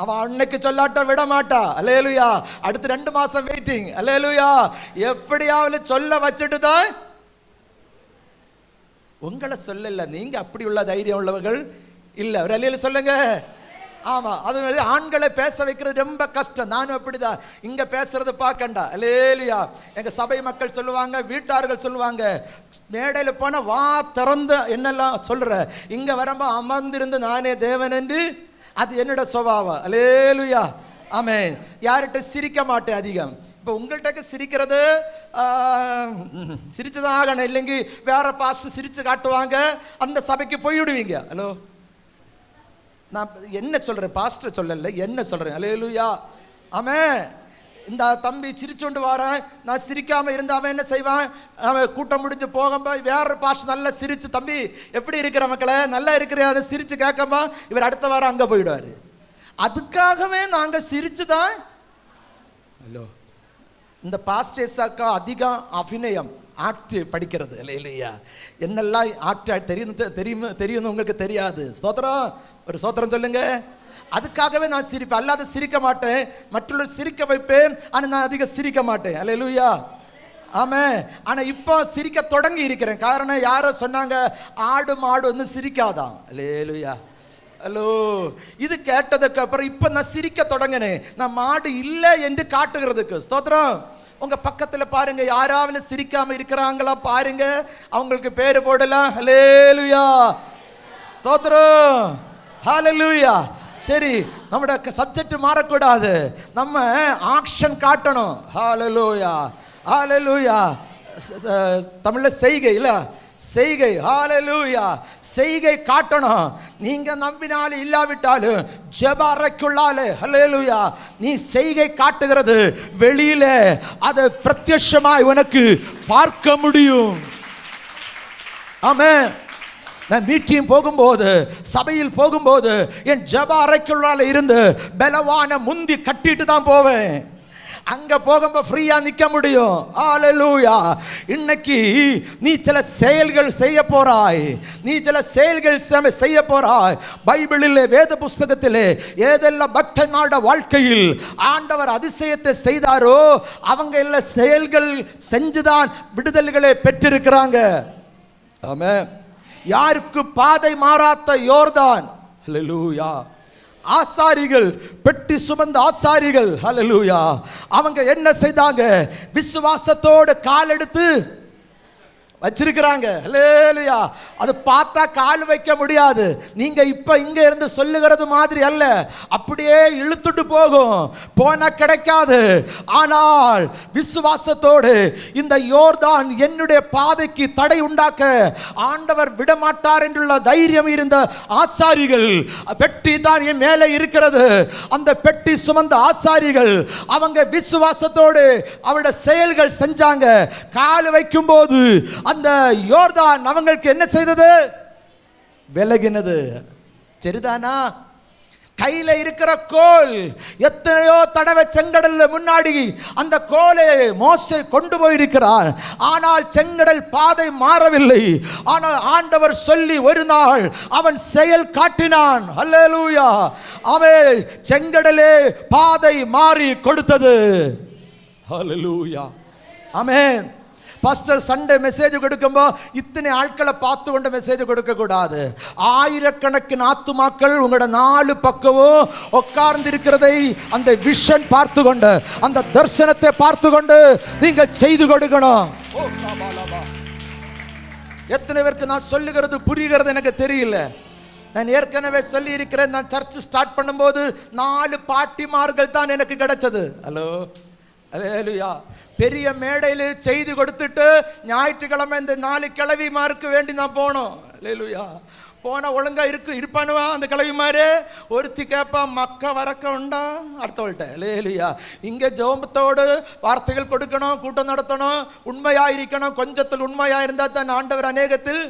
S1: அவன் அன்னைக்கு சொல்லாட்ட விட மாட்டா. அல்லேலூயா. அடுத்து 2 மாசம் வெயிட்டிங். அல்லேலூயா. எப்படியாவது சொல்ல வச்சுட்டு தான் உங்களை சொல்லல. நீங்க அப்படி உள்ள தைரியம் உள்ளவர்கள் இல்ல. ஒரு அல்லேலூயா சொல்லுங்க. ஆமா, அது ஆண்களை பேச வைக்கிறது ரொம்ப கஷ்டம். நானும் அப்படிதான். இங்க பேசுறது பார்க்கண்டா. அல்லேலூயா. எங்க சபை மக்கள் சொல்லுவாங்க, வீட்டார்கள் சொல்லுவாங்க, மேடையில போன வா திறந்து என்னெல்லாம் சொல்ற, இங்க வரம்போ அமர்ந்திருந்து நானே தேவன் என்று, அது என்னோட சுபாவம். அல்லேலூயா. ஆமென். யார்கிட்ட சிரிக்க மாட்டேன் அதிகம். இப்போ உங்கள்கிட்ட சிரிக்கிறது சிரிச்சுதான் ஆகணும், இல்லைங்க வேற பாஸ்டர் சிரிச்சு காட்டுவாங்க, அந்த சபைக்கு போய்விடுவீங்க. ஹலோ, நான் என்ன சொல்றேன், பாஸ்டர் சொல்லல, என்ன சொல்றேன். அல்லேலூயா. ஆமென். இந்த தம்பி சிரிச்சுண்டு வாரேன், நான் சிரிக்காம இருந்தா அவன் என்ன செய்வான், அவன் கூட்டம் முடிஞ்சு போகும்போது வேற பாஸ்டர் நல்லா சிரிச்சு, தம்பி எப்படி இருக்கிற மக்களே, நல்லா இருக்கிற, அதை சிரிச்சு கேட்கமா, இவர் அடுத்த வாரம் அங்க போயிடுவாரு. அதுக்காகவே நாங்க சிரிச்சுதான். ஹலோ, இந்த பாஸ்டர்ஸாக்கா அதிகம் அபிநயம் ஆக்ட் படிக்கிறது. இல்லையா, என்னெல்லாம் ஆக்ட் தெரியும் உங்களுக்கு தெரியாது. ஸ்தோத்திரம், ஒரு ஸ்தோத்திரம் சொல்லுங்க. அதுக்காகவே நான் சிரிப்பேன், அல்லாத சிரிக்க மாட்டேன். மற்றவர்கள் சிரிக்க வைப்பேன், ஆனால் நான் அதிகம் சிரிக்க மாட்டேன். அல்லேலூயா. ஆமென். ஆனா இப்போ சிரிக்க தொடங்கி இருக்கிறேன். காரணம், யாரோ சொன்னாங்க ஆடு மாடு வந்து சிரிக்காதான். அல்லேலூயா. ஹலோ, இது கேட்டதுக்கு அப்புறம் இப்ப நான் சிரிக்க தொடங்கினேன். நான் மாடு இல்லை என்று காட்டுகிறதுக்கு. ஸ்தோத்திரம். உங்க பக்கத்துல பாருங்க, யாராவது சிரிக்காம இருக்கிறாங்களா பாருங்க, அவங்களுக்கு பேரு போடலாம். ஹல்லேலூயா. ஸ்தோத்திரம். ஹல்லேலூயா. சரி, நம்மட சப்ஜெக்ட் மாறக்கூடாது, நம்ம ஆக்ஷன் காட்டணும். ஹல்லேலூயா. ஹல்லேலூயா. தமிழ்ல செய்கை இல்ல, செய்கை. ஹல்லேலூயா. செய்கை காட்டணும். நீங்க நம்பினாலும் இல்லாவிட்டாலும் ஜெப அறைக்குள்ளாலே, ஹல்லேலூயா, நீ செய்கை காட்டுகிறது வெளியில அதை பிரத்யட்சமாய் உனக்கு பார்க்க முடியும். ஆமென். நான் மீட்டிங் போகும்போது, சபையில் போகும்போது, என் ஜெப அறைக்குள்ளால இருந்து பலவான முந்தி கட்டிட்டு தான் போவேன். அங்க போகும்போது ஃப்ரீயா நிக்க முடியும். ஹல்லேலூயா. இன்னைக்கு நீ சில செயல்கள் செய்ய போறாய், நீ சில செயல்கள் செய்ய போறாய். பைபிளிலே, வேத புஸ்தகத்திலே ஏதெல்லாம் பக்தனோட வாழ்க்கையில் ஆண்டவர் அதிசயத்தை செய்தாரோ அவங்க எல்லாம் செயல்கள் செஞ்சுதான் விடுதலைகளை பெற்றிருக்கிறாங்க. ஆமென். யாருக்கு பாதை மாறாத்த யோர்தான். ஹல்லேலூயா. ஆசாரிகள், பெட்டி சுமந்த ஆசாரிகள், ஹல்லேலூயா, அவங்க என்ன செய்தாங்க, விசுவாசத்தோடு கால் எடுத்து வச்சிருக்கிறாங்க. ஹல்லேலூயா. அது பார்த்தா கால் வைக்க முடியாது. நீங்க இப்ப இங்க இருந்து சொல்லுகிறது மாதிரி அல்ல, அப்படியே இழுத்துட்டு போகும், போனா கிடைக்காது. ஆனால் விசுவாசத்தோடு இந்த யோர்தான் என்னுடைய பாதைக்கு தடை உண்டாக்க ஆண்டவர் விடமாட்டார் என்றுள்ள தைரியம் இருந்த ஆசாரிகள், பெட்டி தான் என் மேலே இருக்கிறது, அந்த பெட்டி சுமந்த ஆசாரிகள் அவங்க விசுவாசத்தோடு அவருடைய செயல்கள் செஞ்சாங்க. கால் வைக்கும் போது அந்த யோர்தான் அவங்களுக்கு என்ன செய்தது, விலகினது. சரிதானா? கையில இருக்கிற கோல் எத்தனையோ தடவை செங்கடல்ல முன்னாடி அந்த கோலை மோசே கொண்டு போயிருக்கிறார். ஆனால் செங்கடல் பாதை மாறவில்லை. ஆனால் ஆண்டவர் சொல்லி ஒரு நாள் அவன் செயல் காட்டினான். ஹல்லேலூயா. அவன் செங்கடலே பாதை மாறி கொடுத்தது. ஹல்லேலூயா. ஆமென். பாஸ்டர் சண்டே மெசேஜ் கொடுக்கும்போது இத்தனை ஆட்களை பார்த்து கொண்டு மெசேஜ் கொடுக்க கூடாது. ஆயிரக்கணக்கின் ஆத்துமாக்கள் உங்களோட 4 பக்கமும் உட்கார்ந்து இருக்கிறதை அந்த விஷன் பார்த்து கொண்டு, அந்த தரிசனத்தை பார்த்து கொண்டு நீங்கள் செய்து கொடுக்கணும். எத்தனை பேருக்கு நான் சொல்லுகிறது புரிகிறது எனக்கு தெரியல. நான் ஏற்கனவே சொல்லி இருக்கிறேன், நான் சர்ச் ஸ்டார்ட் பண்ணும்போது 4 பாட்டிமார்கள் தான் எனக்கு கிடைச்சது. ஹலோ, அல்லேலூயா. பெரிய மேடையில் செய்தி கொடுத்துட்டு ஞாயிற்றுக்கிழமை இந்த 4 கிழவிமாருக்கு வேண்டி நான் போனோம். அல்லேலூயா. போன ஒழுங்கா இருப்பானுவா அந்த கிழவிமாரு. ஒருத்தி கேட்பா, மக்க வரக்க உண்டா அடுத்தவள்கிட்ட. அல்லேலூயா. இங்கே ஜெபத்தோடு வார்த்தைகள் கொடுக்கணும், கூட்டம் நடத்தணும், உண்மையா இருக்கணும். கொஞ்சத்தில் உண்மையா இருந்தால் தான் ஆண்டவர் அநேகத்தில்.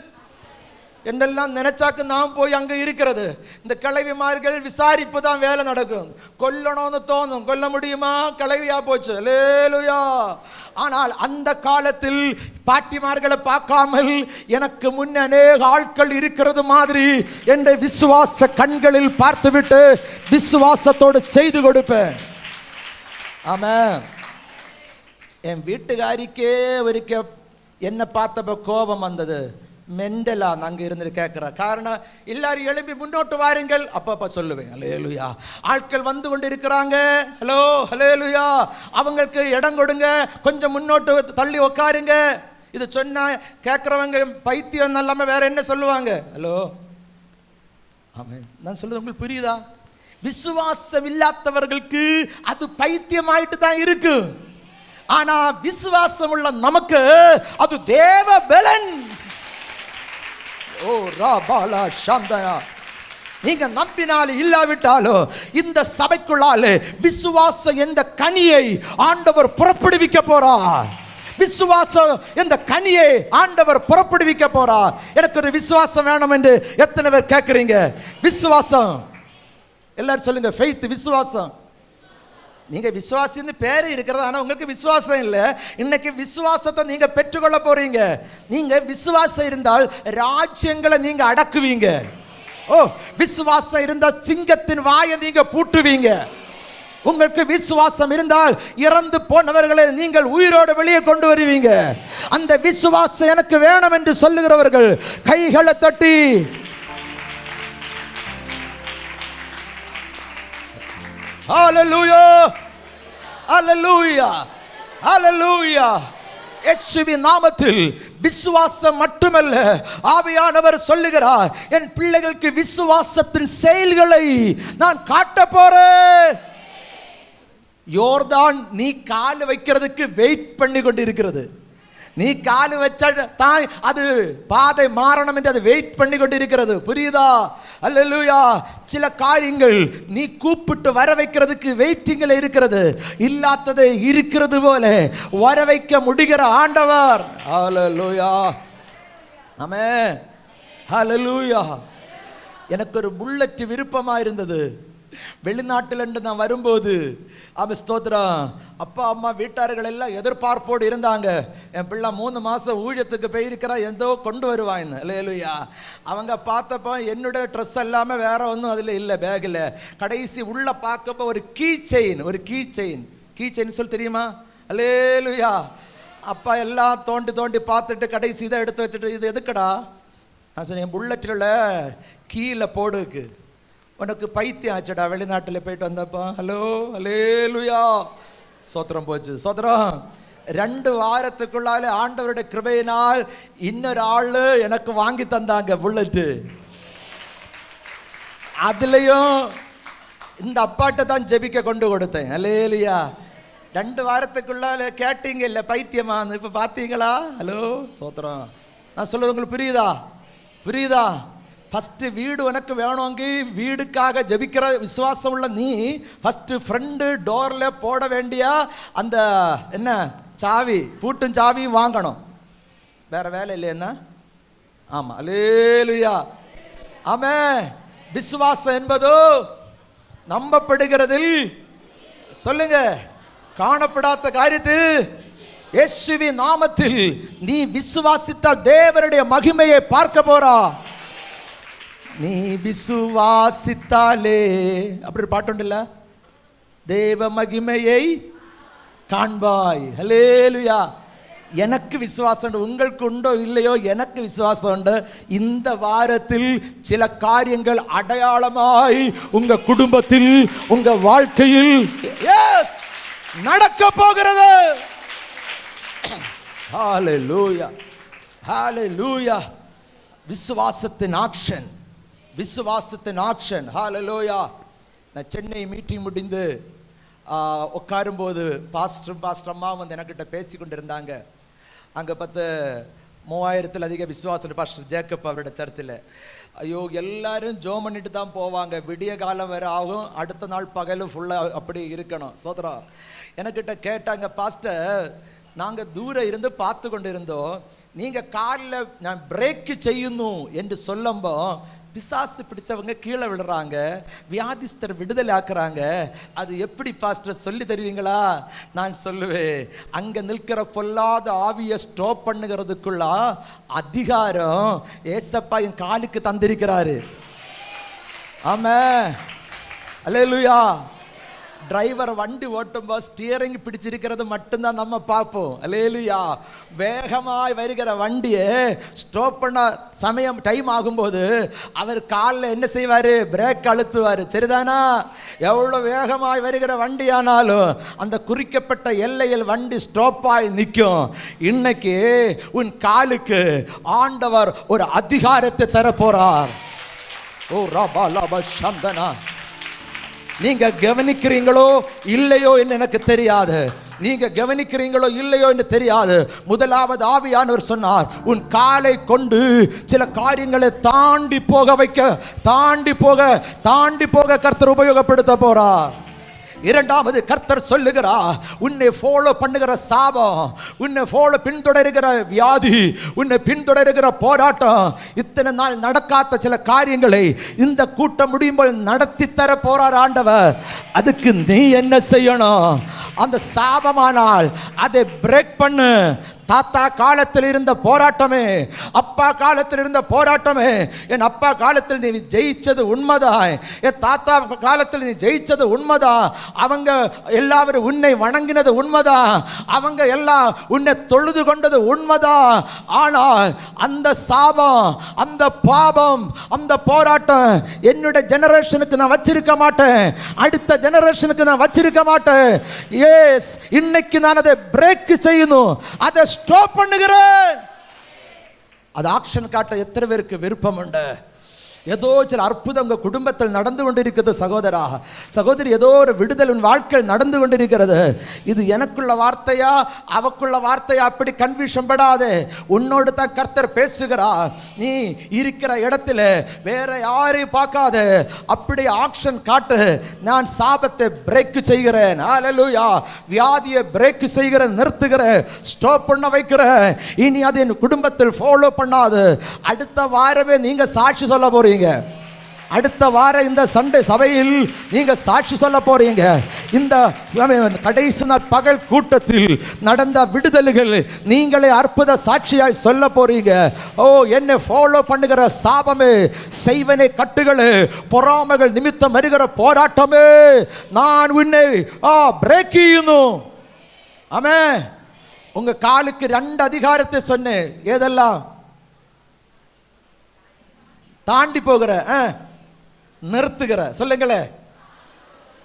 S1: என்னெல்லாம் நினைச்சாக்கு நாம் போய் அங்க இருக்கிறது. இந்த கிழவிமார்கள் விசாரிப்பு தான் வேலை நடக்கும். கொல்லணும்னு தோணும், கொல்ல முடியுமா? கிழவியா போச்சு. அல்லேலூயா. ஆனால் அந்த காலத்தில் பாட்டிமார்களை பார்க்காமல் எனக்கு முன்னே அநேக ஆட்கள் இருக்கிறது மாதிரி என்ற விசுவாச கண்களில் பார்த்துவிட்டு விசுவாசத்தோடு செய்து கொடுப்பேன். ஆமாம். என் வீட்டுக்காரிக்கே ஒருக்க என்ன பார்த்தப்ப கோபம் வந்தது. மெண்டலா நாங்கள் இருந்துட்டு கேட்குற காரணம், எல்லாரும் எழுப்பி முன்னோட்டு வாருங்கள், அப்பப்போ சொல்லுவேன். அல்லேலூயா. ஆட்கள் வந்து கொண்டு இருக்கிறாங்க. ஹலோ, ஹல்லேலூயா. அவங்களுக்கு இடம் கொடுங்க, கொஞ்சம் முன்னோட்டு தள்ளி உட்காருங்க. இது சொன்னா கேட்குறவங்க பைத்தியம் இல்லாம வேற என்ன சொல்லுவாங்க? ஹலோ, ஆமாம். நான் சொல்றது உங்களுக்கு புரியுதா? விசுவாசம் இல்லாதவர்களுக்கு அது பைத்தியமாயிட்டு தான் இருக்கு. ஆனா விசுவாசம் உள்ள நமக்கு அது தேவ பலன். ஓ ராபாலா சாந்தயா. நீங்க நம்பினாலும் இல்லாவிட்டாலோ இந்த சபைக்குள்ளாலே விசுவாசம் என்ற கனியை ஆண்டவர் புறப்படுவிக்க போறார். விசுவாசம் என்ற கனியை ஆண்டவர் புறப்படுவிக்க போறார். எனக்கு ஒரு விசுவாசம் வேணும் என்று எத்தனை பேர் கேட்குறீங்க? விசுவாசம், எல்லாரும் சொல்லுங்க. ஃபெய்த், விசுவாசம். நீங்க விசுவாசின்னு பேரு இருக்கிறது, ஆனா உங்களுக்கு விசுவாசம் இல்லை. இன்னைக்கு விசுவாசத்தை நீங்க பெற்றுக்கொள்ள போறீங்க. நீங்க விசுவாசம் இருந்தால் ராஜ்யங்களை நீங்க அடக்குவீங்க. ஓ, விசுவாசம் இருந்தால் சிங்கத்தின் வாயை நீங்க பூட்டுவீங்க. உங்களுக்கு விசுவாசம் இருந்தால் இறந்து போனவர்களை நீங்கள் உயிரோடு வெளியே கொண்டு வருவீங்க. அந்த விசுவாசம் எனக்கு வேணும் என்று சொல்லுகிறவர்கள் கைகளை தட்டி ஹல்லேலூயா, ஹல்லேலூயா, ஹல்லேலூயா. இயேசுவின் நாமத்தில் விசுவாசம் மட்டுமல்ல, ஆவியானவர் சொல்லுகிறார், என் பிள்ளைகளுக்கு விசுவாசத்தின் செயல்களை நான் காட்ட போறேன். யோர்தான் நீ கால் வைக்கிறதுக்கு வெயிட் பண்ணி கொண்டு இருக்கிறது. நீ கால் வச்ச தான் அது பாதை மாறணும் என்று அது வெயிட் பண்ணி கொண்டு இருக்கிறது. புரியுதா? அல்லேலூயா. சில காரியங்கள் நீ கூப்பிட்டு வர வைக்கிறதுக்கு வெயிட்டிங்ல இருக்கிறது. இல்லாததை இருக்கிறது போல வர வைக்க முடிகிற ஆண்டவர். அல்லேலூயா. ஆமென். அல்லேலூயா. எனக்கு ஒரு புல்லட் விருப்பமா இருந்தது. வெளிநாட்டிலிருந்து நான் வரும்போது ஸ்தோத்திரம், அப்பா அம்மா வீட்டார்கள் எல்லாம் எதிர்பார்ப்போடு இருந்தாங்க. என் பிள்ளை 3 மாதம் ஊழியத்துக்கு போயிருக்கிறா, எந்தோ கொண்டு வருவாங்க. அல்லேலூயா. அவங்க பார்த்தப்போ என்னுடைய ட்ரெஸ் எல்லாமே வேற ஒன்றும் அதில் இல்லை, பேக்கில். கடைசி உள்ள பார்க்கப்போ ஒரு கீ செயின் சொல்லி தெரியுமா? அல்லேலூயா. அப்பா எல்லாம் தோண்டி தோண்டி பார்த்துட்டு கடைசி இதை எடுத்து வச்சுட்டு, இது எதுக்குடா? நான் சொன்னேன், என் புல்லட்டில் கீழே போடுக்கு. உனக்கு பைத்தியம் ஆச்சுடா, வெளிநாட்டில் போயிட்டு வந்தப்போ. ஹலோ, அல்லேலூயா. சோத்திரம் போச்சு, சோத்திரம். 2 வாரத்துக்குள்ளால ஆண்டவருடைய கிருபையினால் இன்னொரு ஆளு எனக்கு வாங்கி தந்தாங்க புல்லட்டு. அதுலயும் இந்த அப்பாட்ட தான் ஜெபிக்க கொண்டு கொடுத்தேன். அல்லேலூயா. 2 வாரத்துக்குள்ளால கேட்டீங்க இல்லை பைத்தியமானு, இப்ப பாத்தீங்களா? ஹலோ, சோத்திரம். நான் சொல்றது உங்களுக்கு புரியுதா? புரியுதா? ஃபஸ்ட்டு வீடு உனக்கு வேணுங்க. வீடுக்காக ஜெபிக்கிற விசுவாசம் உள்ள நீ ஃபஸ்ட்டு ஃப்ரெண்டு டோரில் போட வேண்டிய அந்த என்ன சாவி, பூட்டும் சாவியும் வாங்கணும். வேற வேலை இல்லையா? ஆமாம். அல்லேலூயா. ஆமென். விசுவாசம் என்பதோ நம்பப்படுகிறதில், சொல்லுங்க, காணப்படாத காரியத்தில் இயேசுவின் நாமத்தில் நீ விசுவாசித்தால் தேவனுடைய மகிமையை பார்க்க போறா. நீ விசுவாசித்தாலே, அப்படி ஒரு பாட்டு உண்டுல்ல, தேவ மகிமையை காண்பாய். ஹல்லேலூயா. எனக்கு விசுவாசம் உண்டு, உங்களுக்கு உண்டோ இல்லையோ, எனக்கு விசுவாசம் உண்டு. இந்த வாரத்தில் சில காரியங்கள் அடையாளமாய் உங்க குடும்பத்தில், உங்க வாழ்க்கையில் நடக்க போகிறது. ஹல்லேலூயா, ஹல்லேலூயா. விசுவாசத்தின் ஆக்ஷன், விசுவாசத்தின் ஆக்ஷன். ஹல்லேலூயா. நான் சென்னை மீட்டிங் முடிந்து உட்காரும்போது பாஸ்டர் அம்மா வந்து எனக்கிட்ட பேசி கொண்டிருந்தாங்க. அங்கே பார்த்து 3000 அதிக விசுவாசம் பாஸ்டர் ஜேக்கப் அவரோட சர்ச்சில். ஐயோ, எல்லாரும் ஜோம் பண்ணிட்டு தான் போவாங்க. விடிய காலம் வேறு ஆகும், அடுத்த நாள் பகலும் ஃபுல்லாக அப்படி இருக்கணும். சோதரா, எனக்கிட்ட கேட்டாங்க, பாஸ்டர் நாங்கள் தூரம் இருந்து பார்த்து கொண்டு இருந்தோம், நீங்க காலில் நான் பிரேக் செய்யணும் என்று சொல்லும்போ பிசாசு பிடிச்சவங்க கீழே விழுறாங்க, வியாதிஸ்தர் விடுதலை ஆக்குறாங்க. அது எப்படி பாஸ்டர் சொல்லி தருவீங்களா? நான் சொல்லுவேன், அங்க நிற்கிற பொல்லாத ஆவியை ஸ்டாப் பண்ணுகிறதுக்குள்ள அதிகாரம் ஏசப்பா என் காலுக்கு தந்திருக்கிறாரு. ஆமென், அல்லேலூயா. டிரைவர் வண்டி ஓட்டும்போது ஸ்டியரிங் பிடிச்சிருக்கிறது மட்டும்தான் நம்ம பார்ப்போம். அல்லேலூயா. வேகமாய் வருகிற வண்டியை ஸ்டாப் பண்ண சமயம் டைம் ஆகும்போது அவர் காலில் என்ன செய்வார்? பிரேக் அழுத்துவார். சரிதானா? எவ்வளோ வேகமாய் வருகிற வண்டியானாலும் அந்த குறிக்கப்பட்ட எல்லையில் வண்டி ஸ்டாப்பாய் நிற்கும். இன்னைக்கு உன் காலுக்கு ஆண்டவர் ஒரு அதிகாரத்தை தர போறார். ஓ ரபா லபா சந்தனா. நீங்க கவனிக்கிறீங்களோ இல்லையோ என்று எனக்கு தெரியாது. நீங்க கவனிக்கிறீங்களோ இல்லையோ என்று தெரியாது. முதலாவது ஆவியானவர் சொன்னார், உன் காலை கொண்டு சில காரியங்களை தாண்டி போக கர்த்தர் உபயோகப்படுத்த போறார். இரண்டாவது கர்த்தர் சொல்லுகிறார், உன்னை ஃபாலோ பண்ணுகிற சாபம், உன்னை பின்தொடருகிற வியாதி, உன்னை பின்தொடருகிற போராட்டம், இத்தனை நாள் நடக்காத சில காரியங்களை இந்த கூட்டம் முடியும் போது நடத்தி தர போறார் ஆண்டவர். அதுக்கு நீ என்ன செய்யணும்? அந்த சாபமானால் அதை பிரேக் பண்ணு. தாத்தா காலத்தில் இருந்த போராட்டமே, அப்பா காலத்தில் இருந்த போராட்டமே, என் அப்பா காலத்தில் நீ ஜெயிச்சது உண்மைதான், என் தாத்தா காலத்தில் நீ ஜெயிச்சது உண்மைதான், அவங்க எல்லாரும் உன்னை வணங்கினது உண்மைதான், அவங்க எல்லாம் உன்னை தொழுது கொண்டது உண்மைதான். ஆனால் அந்த சாபம், அந்த பாவம், அந்த போராட்டம் என்னுடைய ஜெனரேஷனுக்கு நான் வச்சிருக்க மாட்டேன், அடுத்த ஜெனரேஷனுக்கு நான் வச்சிருக்க மாட்டேன். எஸ், இன்னைக்கு நான் அதை பிரேக் செய்யணும், அதை ஸ்டாப் பண்ணுகிறேன். அது ஆக்ஷன் காட்ட எத்தனை பேருக்கு விருப்பம் உண்டு? ஏதோ சில அற்புதம் உங்க குடும்பத்தில் நடந்து கொண்டிருக்கிறது சகோதரா, சகோதரி. ஏதோ ஒரு விடுதல் உன் வாழ்க்கையில் நடந்து கொண்டிருக்கிறது. இது எனக்குள்ள வார்த்தையா அவக்குள்ள வார்த்தையா? அப்படி கன்ஃபியூஷன் படாதே. உன்னோடு தான் கர்த்தர் பேசுகிறார். நீ இருக்கிற இடத்துல வேற யாரையும் பார்க்காத, அப்படி ஆக்ஷன் காட்டு. நான் சாபத்தை பிரேக் செய்கிறேன். ஹல்லேலூயா. வியாதியை பிரேக் செய்கிறேன், நிறுத்துகிறேன், ஸ்டாப் பண்ண வைக்கிறேன். இனி அது என் குடும்பத்தில் ஃபாலோ பண்ணாது. அடுத்த வாரமே நீங்க சாட்சி சொல்ல போறீங்க. அடுத்த வாரம் இந்த சண்டே சபையில் நீங்க சாட்சி சொல்ல போறீங்க. இந்த கடைசி நாள் பகல் கூட்டத்தில் நடந்த விடுதலைகள் நீங்களே அற்புத சாட்சியாய் சொல்ல போறீங்க. ஓ, என்னை ஃபாலோ பண்ணுகிற சாபமே, செய்வனை கட்டுகளே, பொறாமைகள் நிமித்தம் வருகிற போராட்டமே, நான் உன்னை பிரேக் செய்யணும். ஆமென். உங்க காலுக்கு 2 அதிகாரத்தை சொன்னேன். ஏதெல்லாம்? தாண்டி போகிற, நிறுத்துகிற. சொல்லுங்களே.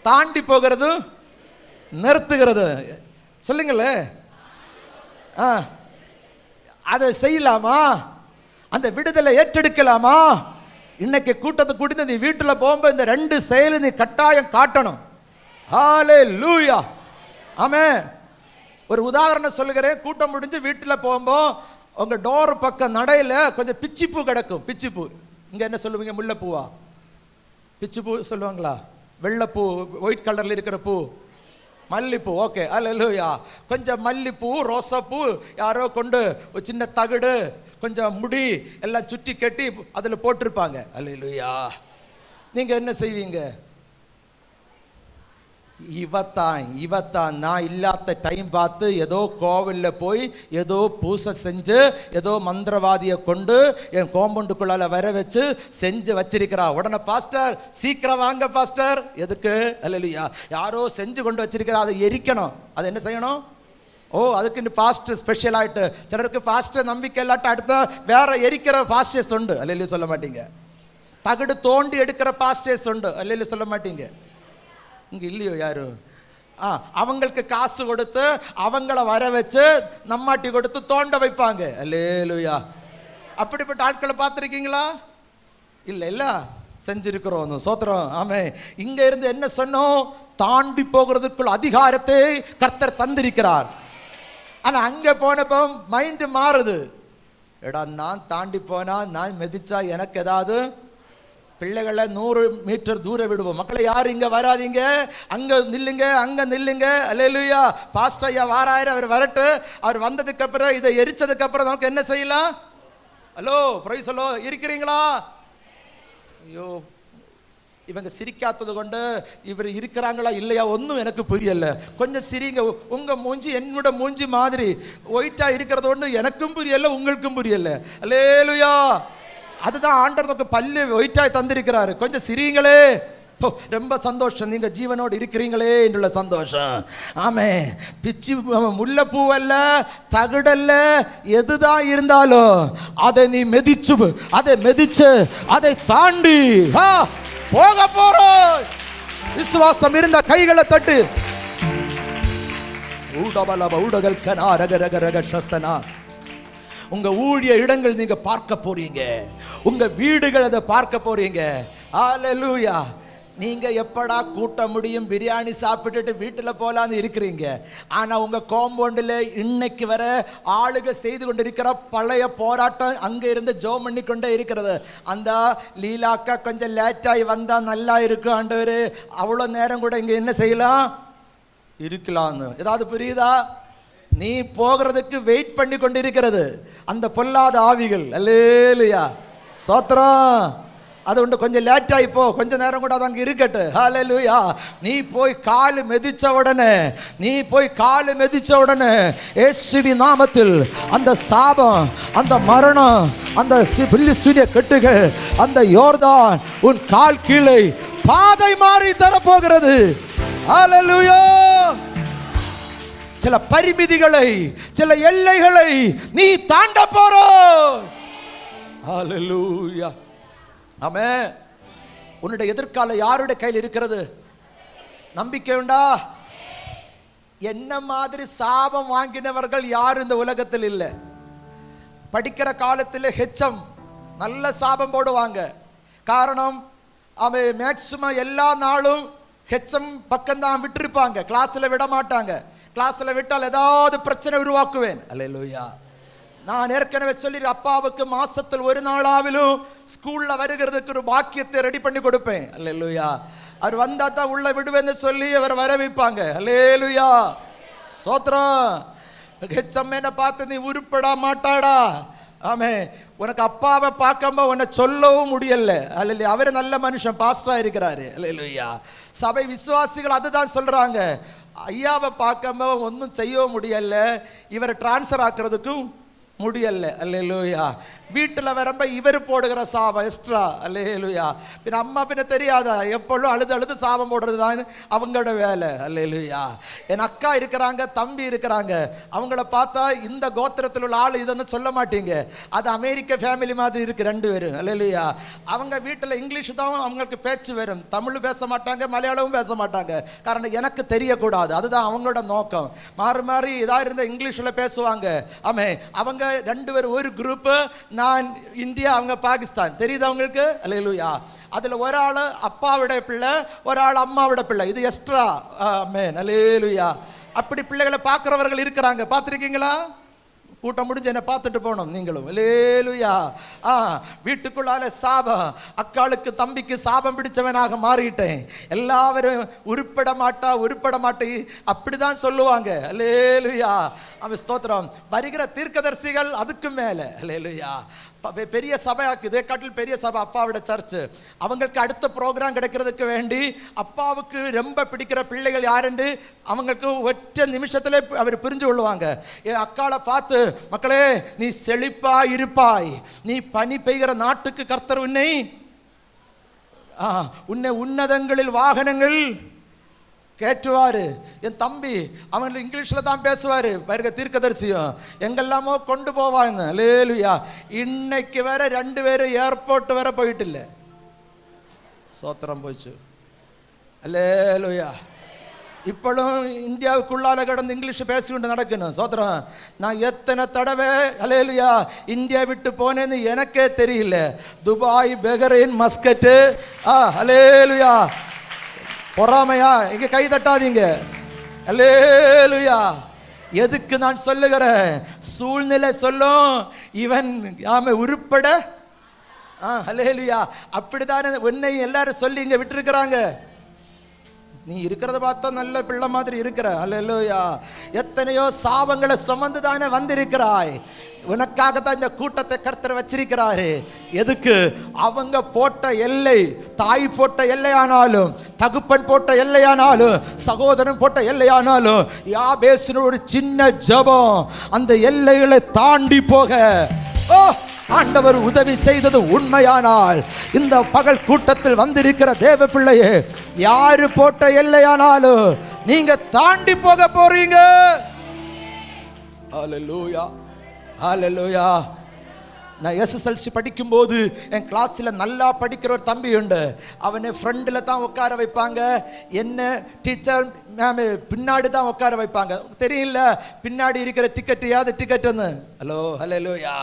S1: தாண்டி போகிறது, நிறுத்துகிறது. சொல்லுங்களே. அதை செய்யலாமா? அந்த விடுதலை ஏற்றெடுக்கலாமா? இன்னைக்கு கூட்டத்தை கூட்டி நீ வீட்டில் போகும்போது இந்த 2 செயலை நீ கட்டாயம் காட்டணும். ஹல்லேலூயா. ஆமென். ஒரு உதாரணம் சொல்லுகிறேன். கூட்டம் முடிஞ்சு வீட்டில் போகும்போது உங்க டோர் பக்கம் நடையில் கொஞ்சம் பிச்சிப்பூ கிடக்கும். பிச்சிப்பூ இங்க என்ன சொல்லுவீங்க? முல்லைப்பூவா? பிச்சிப்பூ சொல்லுவாங்களா? வெள்ளைப்பூ, ஒயிட் கலர்ல இருக்கிற பூ, மல்லிப்பூ. ஓகே, அல்லேலூயா. கொஞ்சம் மல்லிப்பூ, ரோசாப்பூ யாரோ கொண்டு ஒரு சின்ன தகடு, கொஞ்சம் முடி எல்லாம் சுற்றி கட்டி அதில் போட்டிருப்பாங்க. அல்லேலூயா. நீங்க என்ன செய்வீங்க? இவத்தான் நான் இல்லாத டைம் பார்த்து ஏதோ கோவிலில் போய் ஏதோ பூசை செஞ்சு ஏதோ மந்திரவாதியை கொண்டு என் காம்பவுண்டுக்குள்ளால வர வச்சு செஞ்சு வச்சிருக்கிறா. உடனே பாஸ்டர் சீக்கிரம் வாங்க பாஸ்டர். எதுக்கு? அல்லேலூயா. யாரோ செஞ்சு கொண்டு வச்சிருக்கிறா, அதை எரிக்கணும். அது என்ன செய்யணும்? ஓ, அதுக்கு இந்த பாஸ்டர் ஸ்பெஷல் ஆகிட்டு. சிலருக்கு பாஸ்டர் நம்பிக்கை இல்லாட்ட அடுத்த வேற எரிக்கிற பாஸ்டர்ஸ் உண்டு. அல்லேலூயா சொல்ல மாட்டீங்க. தகடு தோண்டி எடுக்கிற பாஸ்டர்ஸ் உண்டு. அல்லேலூயா சொல்ல மாட்டீங்க. இங்கே இல்லையோ யாரும்? அவங்களுக்கு காசு கொடுத்து அவங்கள வர வச்சு நம்மாட்டி கொடுத்து தோண்ட வைப்பாங்க. அல்லேலூயா. அப்படிப்பட்ட ஆட்களை பார்த்துருக்கீங்களா? இல்லை இல்லை, செஞ்சிருக்கிறோம். சோத்திரம். ஆமே. இங்க இருந்து என்ன சொன்னோம்? தாண்டி போகிறதுக்குள் அதிகாரத்தை கர்த்தர் தந்திருக்கிறார். ஆனா அங்க போனப்போ மைண்ட் மாறுது. எடா, நான் தாண்டி போனா, நான் மிதிச்சா எனக்கு ஏதாவது பிள்ளைகளை 100 மீட்டர் தூரம் விடுவோம். மக்களை யாரும் இங்கே வராதிங்க, அங்கே நில்லுங்க, அங்கே நில்லுங்க. அல்லேலூயா. பாஸ்டர் ஐயா வாராயிரம், அவர் வரட்டு. அவர் வந்ததுக்கு அப்புறம் இதை எரிச்சதுக்கு அப்புறம் நமக்கு என்ன செய்யலாம்? ஹலோ பிரைஸ் ஹலோ, இருக்கிறீங்களா? ஐயோ, இவங்க சிரிக்காதது கொண்டு இவர் இருக்கிறாங்களா இல்லையா ஒன்றும் எனக்கு புரியல. கொஞ்சம் சிரிங்க. உங்கள் மூஞ்சி என்னோட மூஞ்சி மாதிரி ஒயிட்டாக இருக்கிறது ஒன்று எனக்கும் புரியல, உங்களுக்கும் புரியல. அல்லேலூயா. அதுதான் ஆண்டவர் நமக்கு பல்லு ஒயிட்டாய் தந்திருக்கிறாரு. கொஞ்சம் சிரிங்களே. ரொம்ப சந்தோஷம், நீங்க ஜீவனோடு இருக்கிறீங்களே என்றுள்ள சந்தோஷம். ஆமே. பிச்சி முல்லைப்பூவல்ல, தகுடல்ல, எதுதான் இருந்தாலும் அதை நீ மெதிச்சு அதை தாண்டி போக போறோம். விசுவாசம் இருந்த கைகளை தட்டு. உங்க ஊழிய இடங்கள் நீங்க பார்க்க போறீங்க, உங்க வீடுகள் அதை பார்க்க போறீங்க. ஹல்லேலூயா. நீங்க எப்படா கூட்ட முடியும், பிரியாணி சாப்பிட்டுட்டு வீட்டில் போலான்னு இருக்கிறீங்க. ஆனா உங்க காம்பவுண்டில் இன்னைக்கு வர ஆளுக செய்து கொண்டு இருக்கிற பழைய போராட்டம் அங்க இருந்து ஜோம் பண்ணி கொண்டே இருக்கிறது. அந்த லீலாக்கா கொஞ்சம் லேட்டாகி வந்தா நல்லா இருக்கும் ஆண்டவரே, அவ்வளோ நேரம் கூட இங்க என்ன செய்யலாம் இருக்கலாம்னு. ஏதாவது புரியுதா? நீ போகிறதுக்கு வெயிட் பண்ணி கொண்டு இருக்கிறது அந்த பொல்லாத ஆவிகள். அல்லேலூயா. சோத்திரம். அது உண்டு. கொஞ்சம் லேட் ஆகி போ, கொஞ்ச நேரம் கூட அது அங்கே இருக்கட்டு. ஹல்லேலூயா. நீ போய் காலு மெதிச்ச உடனே இயேசுவின் நாமத்தில் அந்த சாபம், அந்த மரணம், அந்த பில்லிசூனிய கட்டுகள், அந்த யோர்தான் உன் கால் கீழே பாதை மாறி தரப்போகிறது. ஹல்லேலூயா. சில பரிமிதிகளை, சில எல்லைகளை நீ தாண்ட போறாய். ஹல்லேலூயா. ஆமென். உன்னுடைய எதிர்காலம் யாருடைய கையில் இருக்கிறது? நம்பிக்கை உண்டா? என்ன மாதிரி சாபம் வாங்கினவர்கள் யாரும் இந்த உலகத்தில் இல்லை. படிக்கிற காலத்தில் ஹெச்எம் நல்ல சாபம் போடுவாங்க. காரணம், அவன் மேக்சிமம் எல்லா நாளும் ஹெச்எம் பக்கம்தான் விட்டுருப்பாங்க, கிளாஸில் விட மாட்டாங்க. கிளாஸில் விட்டால் ஏதாவது பிரச்சனை உருவாக்குவேன். அல்லேலூயா. நான் ஏற்கனவே சொல்லி, அப்பாவுக்கு மாசத்தில் ஒரு நாளாவிலும் ஸ்கூல்ல வருகிறதுக்கு ஒரு பாக்கியத்தை ரெடி பண்ணி கொடுப்பேன். அல்லேலூயா. அவர் வந்தா தான் உள்ள விடுவேன்னு சொல்லி அவர் வர வைப்பாங்க. அல்லேலூயா. சோத்ரம். ஹெச்எம் பார்த்து நீ உருப்படா மாட்டாடா. ஆமே. உனக்கு அப்பாவை பார்க்காம உன்னை சொல்லவும் முடியல. அல்ல, அவரு நல்ல மனுஷன், பாஸ்டரா இருக்கிறாரு. அல்லேலூயா. சபை விசுவாசிகள் அதுதான் சொல்றாங்க. ஐயாவை பார்க்காம ஒன்றும் செய்யவும் முடியல, இவரை டிரான்ஸ்ஃபர் ஆக்குறதுக்கும் முடியல. அல்லேலூயா. வீட்டில் வரம்ப இவர் போடுகிற சாபம் எக்ஸ்ட்ரா. அல்லேலூயா. பின்ன அம்மா பின்ன தெரியாதா, எப்பொழுதும் அழுது சாபம் போடுறது தான் அவங்களோட வேலை. அல்லேலூயா. என் அக்கா இருக்கிறாங்க, தம்பி இருக்கிறாங்க, அவங்கள பார்த்தா இந்த கோத்திரத்தில் உள்ள ஆள் இதுன்னு சொல்ல மாட்டீங்க. அது அமெரிக்க ஃபேமிலி மாதிரி இருக்கு ரெண்டு பேரும். அல்லேலூயா. அவங்க வீட்டில் இங்கிலீஷ் தான் அவங்களுக்கு பேச்சு வரும், தமிழ் பேச மாட்டாங்க, மலையாளமும் பேச மாட்டாங்க. காரணம் எனக்கு தெரியக்கூடாது, அதுதான் அவங்களோட நோக்கம். மாறி மாறி இதாக இருந்த இங்கிலீஷில் பேசுவாங்க. ஆமே. அவங்க ரெண்டு பேரும் ஒரு குரூப்பு, நான் இந்தியா, அவங்க பாகிஸ்தான். தெரியுது அவங்களுக்கு? அல்லேலூயா. அதுல ஒரு ஆள் அப்பாவுடைய பிள்ளை, ஒரு ஆள் அம்மாவோட பிள்ளை. இது எக்ஸ்ட்ரா. ஆமென். அல்லேலூயா. அப்படி பிள்ளைகளை பார்க்கிறவர்கள் இருக்கிறாங்க. பார்த்துருக்கீங்களா? கூட்டம் முடிஞ்சு என்ன பார்த்துட்டு போனோம் நீங்களும். அல்லேலூயா. வீட்டுக்குள்ளால சாபம், அக்காளுக்கு தம்பிக்கு சாபம் பிடிச்சவனாக மாறிட்டேன். எல்லாரும் உருப்பட மாட்டே அப்படிதான் சொல்லுவாங்க. அல்லேலூயா. அவன் ஸ்தோத்திரம். வருகிற தீர்க்கதரிசிகள் அதுக்கு மேல. அல்லேலூயா. பெரிய சபையாக்கு, இதே காட்டில் பெரிய சபை அப்பாவோட சர்ச்சு. அவங்களுக்கு அடுத்த ப்ரோக்ராம் கிடைக்கிறதுக்கு வேண்டி அப்பாவுக்கு ரொம்ப பிடிக்கிற பிள்ளைகள் யாருன்னு அவங்களுக்கு ஒற்றை நிமிஷத்துல அவர் புரிஞ்சு கொள்ளுவாங்க. என் அக்காளை பார்த்து, மக்களே நீ செழிப்பா இருப்பாய், நீ பனி பெய்கிற நாட்டுக்கு கர்த்தர் உன்னை உன்னதங்களில் வாகனங்கள் கேட்டுவாரு. என் தம்பி அவன் இங்கிலீஷில் தான் பேசுவார். வருக தீர்க்கதரிசியும் எங்கெல்லாமோ கொண்டு போவாங்க. அல்லேலூயா. இன்னைக்கு வேற 2 பேரும் ஏர்போர்ட் வர போயிட்டு இல்லை. சோத்திரம் போச்சு. அல்லேலூயா. இப்பளும் இந்தியாவுக்குள்ளால கடந்து இங்கிலீஷ் பேசிக்கொண்டு நடக்கணும். சோத்திரம். நான் எத்தனை தடவை அல்லேலூயா இந்தியா விட்டு போனேன்னு எனக்கே தெரியல. Dubai, Bahrain, Muscat. அல்லேலூயா. பொறாமையா? இங்க கை தட்டாதீங்க. அல்லேலூயா. எதுக்கு நான் சொல்லுகிறேன்? சூழ்நிலை சொல்லும் இவன் உருப்பட ஹல்லேலூயா. அப்படித்தானே உன்னை எல்லாரும் சொல்லி இங்க விட்டுருக்கிறாங்க. நீ இருக்கிறத பார்த்தா நல்ல பிள்ளை மாதிரி இருக்கிற. ஹல்லேலூயா. எத்தனையோ சாபங்களை சுமந்து தானே வந்திருக்கிறாய். உனக்காக தான் இந்த கூட்டத்தை கர்த்தர் வச்சிருக்கிறாரு. எதுக்கு? அவங்க போட்ட எல்லை, தாய் போட்ட எல்லையானாலும், தகுப்பன் போட்ட எல்லையானாலும், சகோதரன் போட்ட எல்லையானாலும், யாபேசின் ஒரு சின்ன ஜெபம் அந்த எல்லைகளை தாண்டி போக ஆண்டவர் உதவி செய்தது உண்மையானால், இந்த பகல் கூட்டத்தில் வந்திருக்கிற தேவ பிள்ளையே, யாரு போட்ட எல்லையானாலும் நீங்க தாண்டி போக போறீங்க. ஹல்லேலூயா, ஹல்லேலூயா. நான் எஸ்எஸ்எல்சி படிக்கும்போது என் கிளாஸில் நல்லா படிக்கிற ஒரு தம்பி உண்டு. அவனை ஃப்ரெண்டில் தான் உட்கார வைப்பாங்க. என்ன டீச்சர் மேம் பின்னாடி தான் உட்கார வைப்பாங்க. தெரியல பின்னாடி இருக்கிற டிக்கெட் யாவது டிக்கெட்டுன்னு. ஹலோ ஹல்லேலூயா.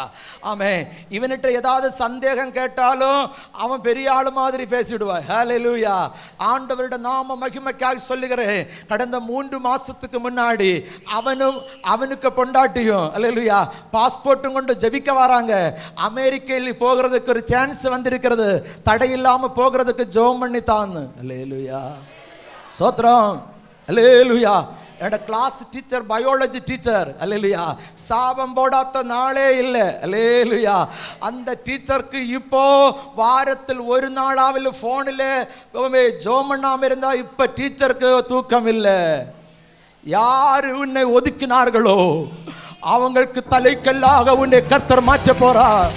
S1: ஆமே. இவன்கிட்ட ஏதாவது சந்தேகம் கேட்டாலும் அவன் பெரிய ஆளு மாதிரி பேசிடுவான். ஹல்லேலூயா. ஆண்டவருடைய நாம மகிமைக்காக சொல்லுகிறேன். கடந்த 3 மாசத்துக்கு முன்னாடி அவனுக்கு பொண்டாட்டியும் ஹல்லேலூயா பாஸ்போர்ட்டும் கொண்டு ஜெபிக்க வராங்க. அமெரிக்கையில் போகிறதுக்கு ஒரு சான்ஸ் வந்திருக்கிறது. தடையில்லாம போகிறதுக்கு ஜெபம் பண்ணி தான். ஹல்லேலூயா. ஸ்தோத்திரம். ஹல்லேலூயா. என்னோட கிளாஸ் டீச்சர், பயாலஜி டீச்சர். ஹல்லேலூயா. சாபம் போடாத நாளே இல்லை. ஹல்லேலூயா. அந்த டீச்சருக்கு இப்போ வாரத்தில் ஒரு நாளாவில் போனில் ஜெபம் பண்ணாம இருந்தா இப்ப டீச்சருக்கு தூக்கம் இல்லை. யாரு உன்னை ஒதுக்கினார்களோ அவங்களுக்கு தலைக்கல்லாக உன்னை கர்த்தர் மாற்ற போறார்.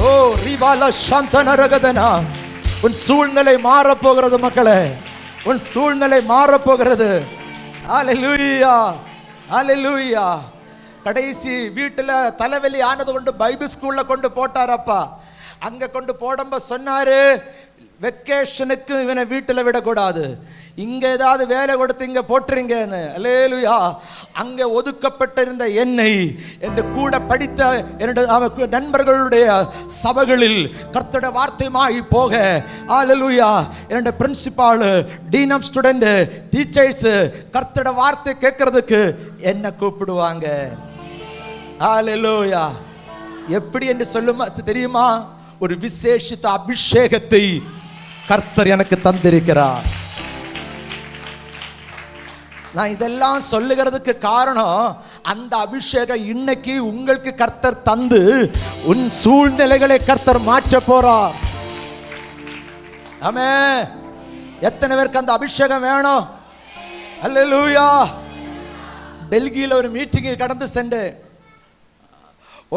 S1: ஓ ரிவால சாந்தனரகதனா. உன் சூழ்நிலை மாறப் போகிறது மக்களே. உன் சூழ்நிலை மாறப் போகிறது. ஹல்லேலூயா, ஹல்லேலூயா. கடைசி வீட்டில் தலைவலி ஆனது கொண்டு பைபிள் ஸ்கூல்ல கொண்டு போட்டாரப்பா. அங்க கொண்டு போடம்ப சொன்னாரு, வெக்கேஷனுக்கு இவனை வீட்டில் விடக்கூடாது, இங்க ஏதாவது வேலை கொடுத்து இங்க போட்டுறீங்கன்னு. அல்லேலூயா. அங்கே ஒதுக்கப்பட்டிருந்த என்னை என்று கூட படித்த என்னுடைய நண்பர்களுடைய சபைகளில் கர்த்தருடைய வார்த்தையுமாய் போக, அல்லேலூயா, என்னுடைய principal, dean of student, teachers கர்த்தருடைய வார்த்தை கேட்கறதுக்கு என்ன கூப்பிடுவாங்க. அல்லேலூயா. எப்படி என்று சொல்லுமா தெரியுமா? ஒரு விசேஷித்த அபிஷேகத்தை கர்த்தர் எனக்கு தந்திருக்கிறார். நான் இதெல்லாம் சொல்லுகிறதுக்கு காரணம், அந்த அபிஷேகம் இன்னைக்கு உங்களுக்கு கர்த்தர் தந்து உன் சூழ்நிலைகளை கர்த்தர் மாற்ற போறார். ஆமென். எத்தனை பேருக்கு அந்த அபிஷேகம் வேணும்? அல்லேலூயா. டெல்லியில் ஒரு மீட்டிங் கடந்து சென்றேன்.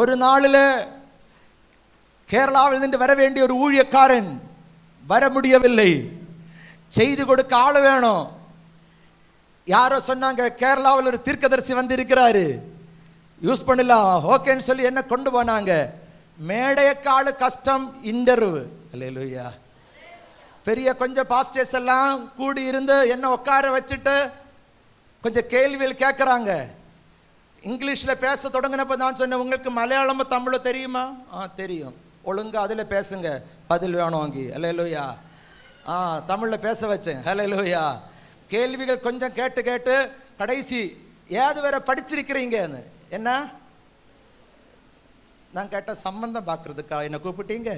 S1: ஒரு நாளில் கேரளாவில் இருந்து வர வேண்டிய ஒரு ஊழியக்காரன் வர முடியவில்லை. செய்து கொடுக்க ஆள் வேணும். யாரோ சொன்னாங்க, கேரளாவில் ஒரு தீர்க்கதரிசி வந்து இருக்கிறாரு, யூஸ் பண்ணலாம், ஓகேன்னு சொல்லி என்ன கொண்டு போனாங்க. மேடையக்கால கஷ்டம், இன்டர்வியூ. அல்லேலூயா. பெரிய கொஞ்சம் பாஸ்டர்ஸ் எல்லாம் கூடி இருந்து என்ன உட்கார வச்சுட்டு கொஞ்சம் கேள்விகள் கேட்குறாங்க. இங்கிலீஷில் பேச தொடங்கினப்போ நான் சொன்னேன், உங்களுக்கு மலையாளமும் தமிழும் தெரியுமா? தெரியும், ஒழுங்கா அதில் பேசுங்க, பதில் வேணும் வாங்கி. அல்லேலூயா. தமிழில் பேச வச்சேன். அல்லேலூயா. கேள்விகள் கொஞ்சம் கேட்டு கேட்டு கடைசி ஏது வேற படிச்சிருக்கிறீங்கன்னு. என்ன நான் கேட்ட சம்பந்தம் பார்க்கறதுக்கா என்ன கூப்பிட்டீங்க?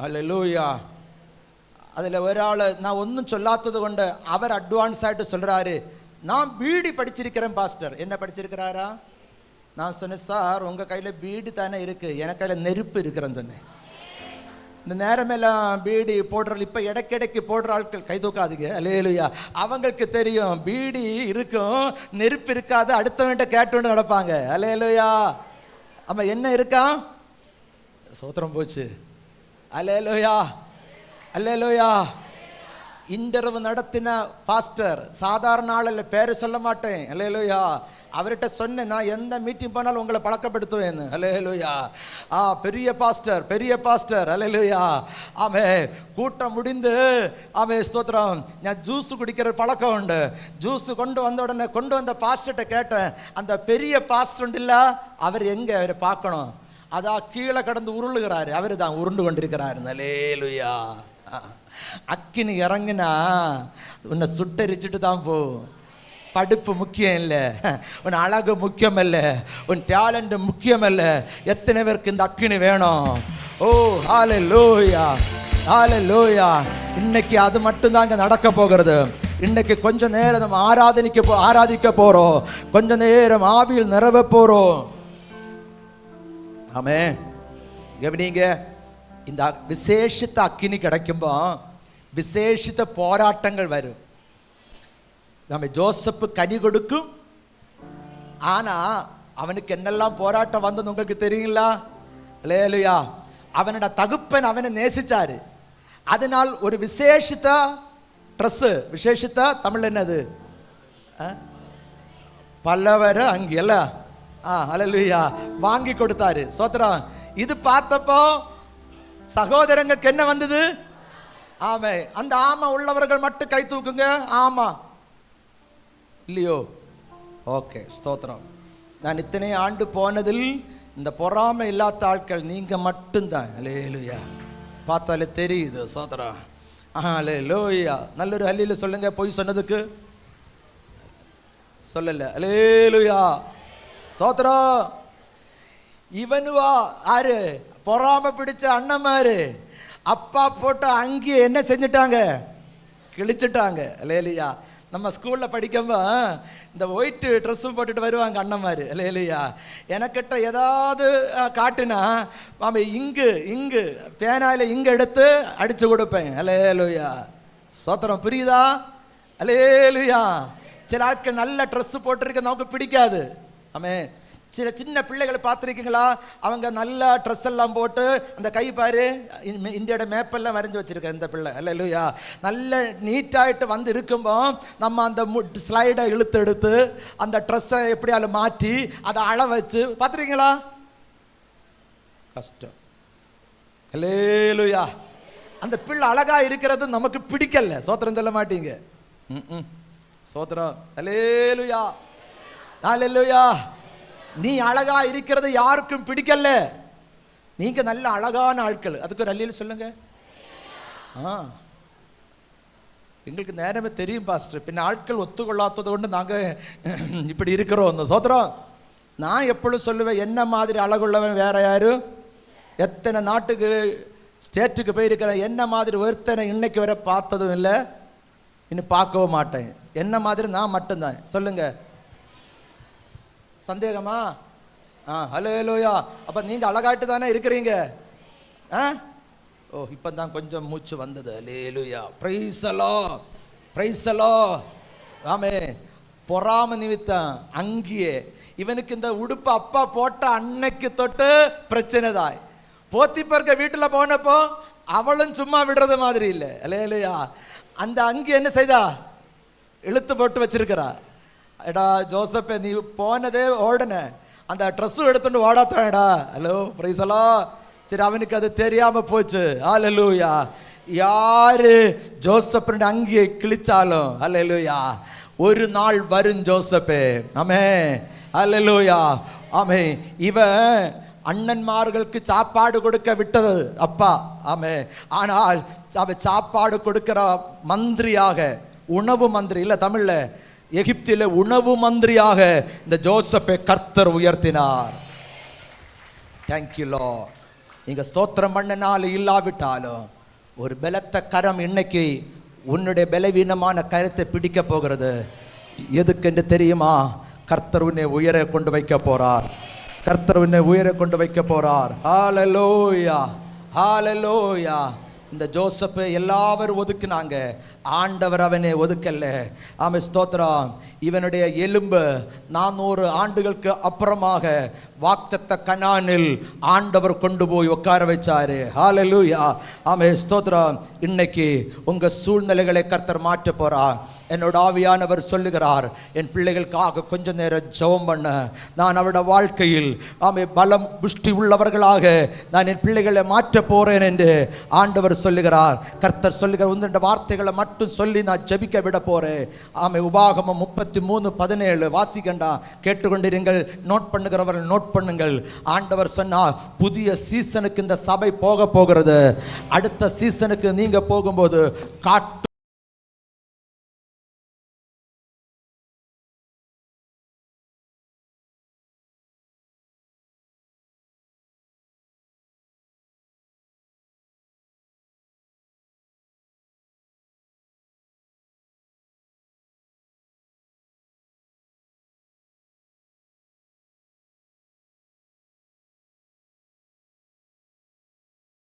S1: அல்லேலூயா. அதில் ஒரு ஆள் நான் ஒன்றும் சொல்லாதது கொண்டு அவர் அட்வான்ஸ் ஆகிட்டு சொல்கிறாரு, நான் பீடி படிச்சிருக்கிறேன் பாஸ்டர். என்ன படிச்சிருக்கிறாரா? நான் சொன்னேன், சார் உங்கள் கையில் பீடி தானே இருக்குது, எனக்கு கையில் நெருப்பு இருக்கிறேன்னு சொன்னேன். இந்த நேரமெல்லாம் பீடி போடுற, இப்போ இடைக்கிடைக்கு போடுற ஆட்கள் கை தூக்காதுங்க. அல்லேலூயா. அவங்களுக்கு தெரியும் பீடி இருக்கும், நெருப்பு இருக்காது, அடுத்தவன்ட்ட கேட்டு நடப்பாங்க. அல்லேலூயா. ஆமா, என்ன இருக்கா? சோத்திரம் போச்சு. அல்லேலூயா, அல்லேலூயா. இன்டர்வியூ நடத்தின பாஸ்டர், சாதாரண ஆள் இல்லை, பேரு சொல்ல மாட்டேன். அல்லேலூயா. அவர்கிட்ட சொன்னேன், நான் எந்த மீட்டிங் போனாலும் உங்களை பழக்கப்படுத்துவேன்னு. அல்லேலூயா. பெரிய பாஸ்டர், பெரிய பாஸ்டர். அல்லேலூயா. ஆமே. கூட்டம் முடிந்து ஆமே ஸ்தோத்திரம், நான் ஜூஸ் குடிக்கிற பழக்கம் உண்டு. ஜூஸ் கொண்டு வந்த உடனே கொண்டு வந்த பாஸ்டர்கிட்ட கேட்டேன், அந்த பெரிய பாஸ்டர் உண்டு இல்லை, அவர் எங்கே, அவரை பார்க்கணும். அதான் கீழே கடந்து உருளுகிறாரு, அவரு தான் உருண்டு கொண்டிருக்கிறாரு. அல்லேலூயா. அக்கினி இறங்குனா உன்னை சுட்டரிச்சுட்டு தான் போ. படிப்பு முக்கியம் இல்லை, உன் அழகு முக்கியம் இல்லை, உன் டேலண்ட் முக்கியம் இல்லை. எத்தனை பேருக்கு இந்த அக்கினி வேணும்? ஓ ஹalleluya, ஹalleluya. இன்னைக்கு அது மட்டும் தான் நடக்க போகிறது. இன்னைக்கு கொஞ்ச நேரம் நம்ம ஆராதிக்க போறோம். கொஞ்ச நேரம் ஆவியில் நிரம்ப போறோம். ஆமென். கவனிங்க, இந்த விசேஷித்த அக்கினி கிடைக்கும்போ விசேஷித்த போராட்டங்கள் வரும். நம்ம ஜோசப்பு கனி கொடுக்கும். ஆனா அவனுக்கு என்னெல்லாம் போராட்டம் வந்தது உங்களுக்கு தெரியுங்களா? அல்லேலூயா. அவனோட தகுப்பன் அவனை நேசிச்சாரு. அதனால் ஒரு விசேஷித்த ட்ரெஸ், விசேஷித்த தமிழ் என்னது, பல்லவர அங்கி அல்ல, அல்லேலூயா, வாங்கி கொடுத்தாரு. சோத்திரம். இது பார்த்தப்போ சகோதரங்களுக்கு என்ன வந்தது? ஆமை. அந்த ஆமா உள்ளவர்கள் மட்டும் கை தூக்குங்க. ஆமா இல்லையோ? ஓகே, ஸ்தோத்திரம். நான் இத்தனை ஆண்டு போனதில் இந்த பொறாமை இல்லாத ஆட்கள் நீங்க மட்டும்தான். அல்லேலூயா. பார்த்தாலே தெரியுது. ஸ்தோத்திரம். அல்லேலூயா. நல்லொரு ஹல்லேலூயா சொல்லுங்க. பொய் சொன்னதுக்கு சொல்லல. அல்லேலூயா. ஸ்தோத்திரம். இவனுவா ஆறு பொறாமை பிடிச்ச அண்ணமாரு அப்பா போட்ட அங்கேயே என்ன செஞ்சுட்டாங்க? கிழிச்சிட்டாங்க. அல்லேலூயா. நம்ம ஸ்கூலில் படிக்கும்போது இந்த ஒயிட் ட்ரெஸ்ஸும் போட்டுட்டு வருவாங்க அண்ணன்மாரு. இல்லையா? எனக்கிட்ட ஏதாவது காட்டுனா மாமி இங்கு பேனாயில் இங்கு எடுத்து அடித்து கொடுப்பேன். அல்லேலூயா. சோத்திரம். புரியுதா? அல்லேலூயா. சில ஆட்கள் நல்ல ட்ரெஸ்ஸு போட்டிருக்க நமக்கு பிடிக்காது. ஆமே. சில சின்ன பிள்ளைகளை பார்த்துருக்கீங்களா? அவங்க நல்ல ட்ரெஸ் எல்லாம் போட்டு அந்த கை பாரு இந்தியோட மேப்பெல்லாம் வரைஞ்சி வச்சிருக்கேன் இந்த பிள்ளை. அல்லேலூயா. நல்ல நீட்டாகிட்டு வந்து இருக்கும்போ நம்ம அந்த ஸ்லைடை எடுத்து அந்த ட்ரெஸ்ஸை எப்படியாலும் மாற்றி அதை அள வச்சு பார்த்துருக்கீங்களா? கஷ்டம். அல்லேலூயா. அந்த பிள்ளை அழகா இருக்கிறது நமக்கு பிடிக்கல. சோத்திரம் சொல்ல மாட்டீங்க. சோத்திரம். அல்லேலூயா, அல்லேலூயா. நீ அழகா இருக்கிறது யாருக்கும் பிடிக்கல. நீங்க நல்ல அழகான ஆட்கள். அதுக்கு ஒரு அல்லேலூயா சொல்லுங்க. எங்களுக்கு நேரமே தெரியும் பாஸ்டர். பின்ன ஆட்கள் ஒத்துக்கொள்ளாதது கொண்டு நாங்க இப்படி இருக்கிறோம். சோத்திரம். நான் எப்பொழுதும் சொல்லுவேன், என்ன மாதிரி அழகுள்ளவன் வேற யாரு? எத்தனை நாட்டுக்கு ஸ்டேட்டுக்கு போயிருக்கிறேன். என்ன மாதிரி ஒருத்தனை இன்னைக்கு வரை பார்த்ததும் இல்லை, இன்னும் பார்க்கவும் மாட்டேன். என்ன மாதிரி நான் மட்டும்தான். சொல்லுங்க. சந்தேகமா? ஹல்லேலூயா. அப்ப நீங்க அழகாட்டு தானே இருக்கிறீங்க. ஓ, இப்பதான் கொஞ்சம் மூச்சு வந்தது. Hallelujah. Praise the Lord, praise the Lord. Amen. பொறாம நிமித்தம் அங்கியே இவனுக்கு இந்த உடுப்பு அப்பா போட்ட அன்னைக்கு தொட்டு பிரச்சனை தான். போத்திப்பர்க்க வீட்டுல போனப்போ அவளும் சும்மா விடுறது மாதிரி இல்லை. ஹல்லேலூயா. அந்த அங்கி என்ன செய்தா? இழுத்து போட்டு வச்சிருக்கிறா. எடா ஜோசப்பே, நீ போனதே ஓடன, அந்த ட்ரெஸ்ஸும் எடுத்துட்டு ஓடாத்தடா. Hello, praise the Lord. சரி, அவனுக்கு அது தெரியாம போச்சு. ஹல்லேலூயா. யாரு ஜோசப்போட அங்கியை கிழிச்சாலும் ஹல்லேலூயா, ஒரு நாள் வரும் ஜோசப்பே. ஆமென். ஹல்லேலூயா. ஆமென். இவன் அண்ணன்மார்களுக்கு சாப்பாடு கொடுக்க விட்டது அப்பா. ஆமென். ஆனால் அவன் சாப்பாடு கொடுக்கிற மந்திரியாக, உணவு மந்திரி இல்ல, தமிழ்ல எகிப்தில உணவு மந்திரியாக இந்த ஜோசப்பை கர்த்தர் உயர்த்தினார். Thank you Lord. நீங்க ஸ்தோத்திரம் பண்ணனால இல்லாவிட்டாலும் ஒரு பலத்த கரம் இன்னைக்கு உன்னுடைய பலவீனமான கருத்தை பிடிக்க போகிறது. எதுக்கென்று தெரியுமா? கர்த்தர் உன்னை உயர கொண்டு வைக்க போறார். கர்த்தர் உன்னை உயர கொண்டு வைக்க போறார். ஹல்லேலூயா, ஹல்லேலூயா. இந்த ஜோசப்பு எல்லாரும் ஒதுக்குனாங்க, ஆண்டவர் அவனை ஒதுக்கல்ல. ஆமென். ஸ்தோத்திரம். இவனுடைய எலும்பு 400 ஆண்டுகளுக்கு அப்புறமாக வாக்தத்த கனானில் ஆண்டவர் கொண்டு போய் உட்கார வச்சாரு. ஹல்லேலூயா. ஆமென். ஸ்தோத்திரம். இன்னைக்கு உங்க சூழ்நிலைகளை கர்த்தர் மாற்ற போறார். என்னோட ஆவியானவர் சொல்லுகிறார், என் பிள்ளைகளுக்காக கொஞ்ச நேரம் ஜெபம் பண்ண. நான் அவருடைய வாழ்க்கையில் பலம் புஷ்டி உள்ளவர்களாக நான் என் பிள்ளைகளை மாற்ற போறேன் என்று ஆண்டவர் சொல்லுகிறார். கர்த்தர் சொல்லுகிறார், உங்களுடைய வார்த்தைகளை மட்டும் சொல்லி நான் ஜெபிக்க விட போறேன். உபாகமம் 33:17 வாசிக்கண்டா, கேட்டுக்கொண்டிருங்கள். நோட் பண்ணுகிறவர்கள் நோட் பண்ணுங்கள். ஆண்டவர் சொன்னார், புதிய சீசனுக்கு இந்த சபை போக போகிறது. அடுத்த சீசனுக்கு நீங்க போகும்போது காட்டு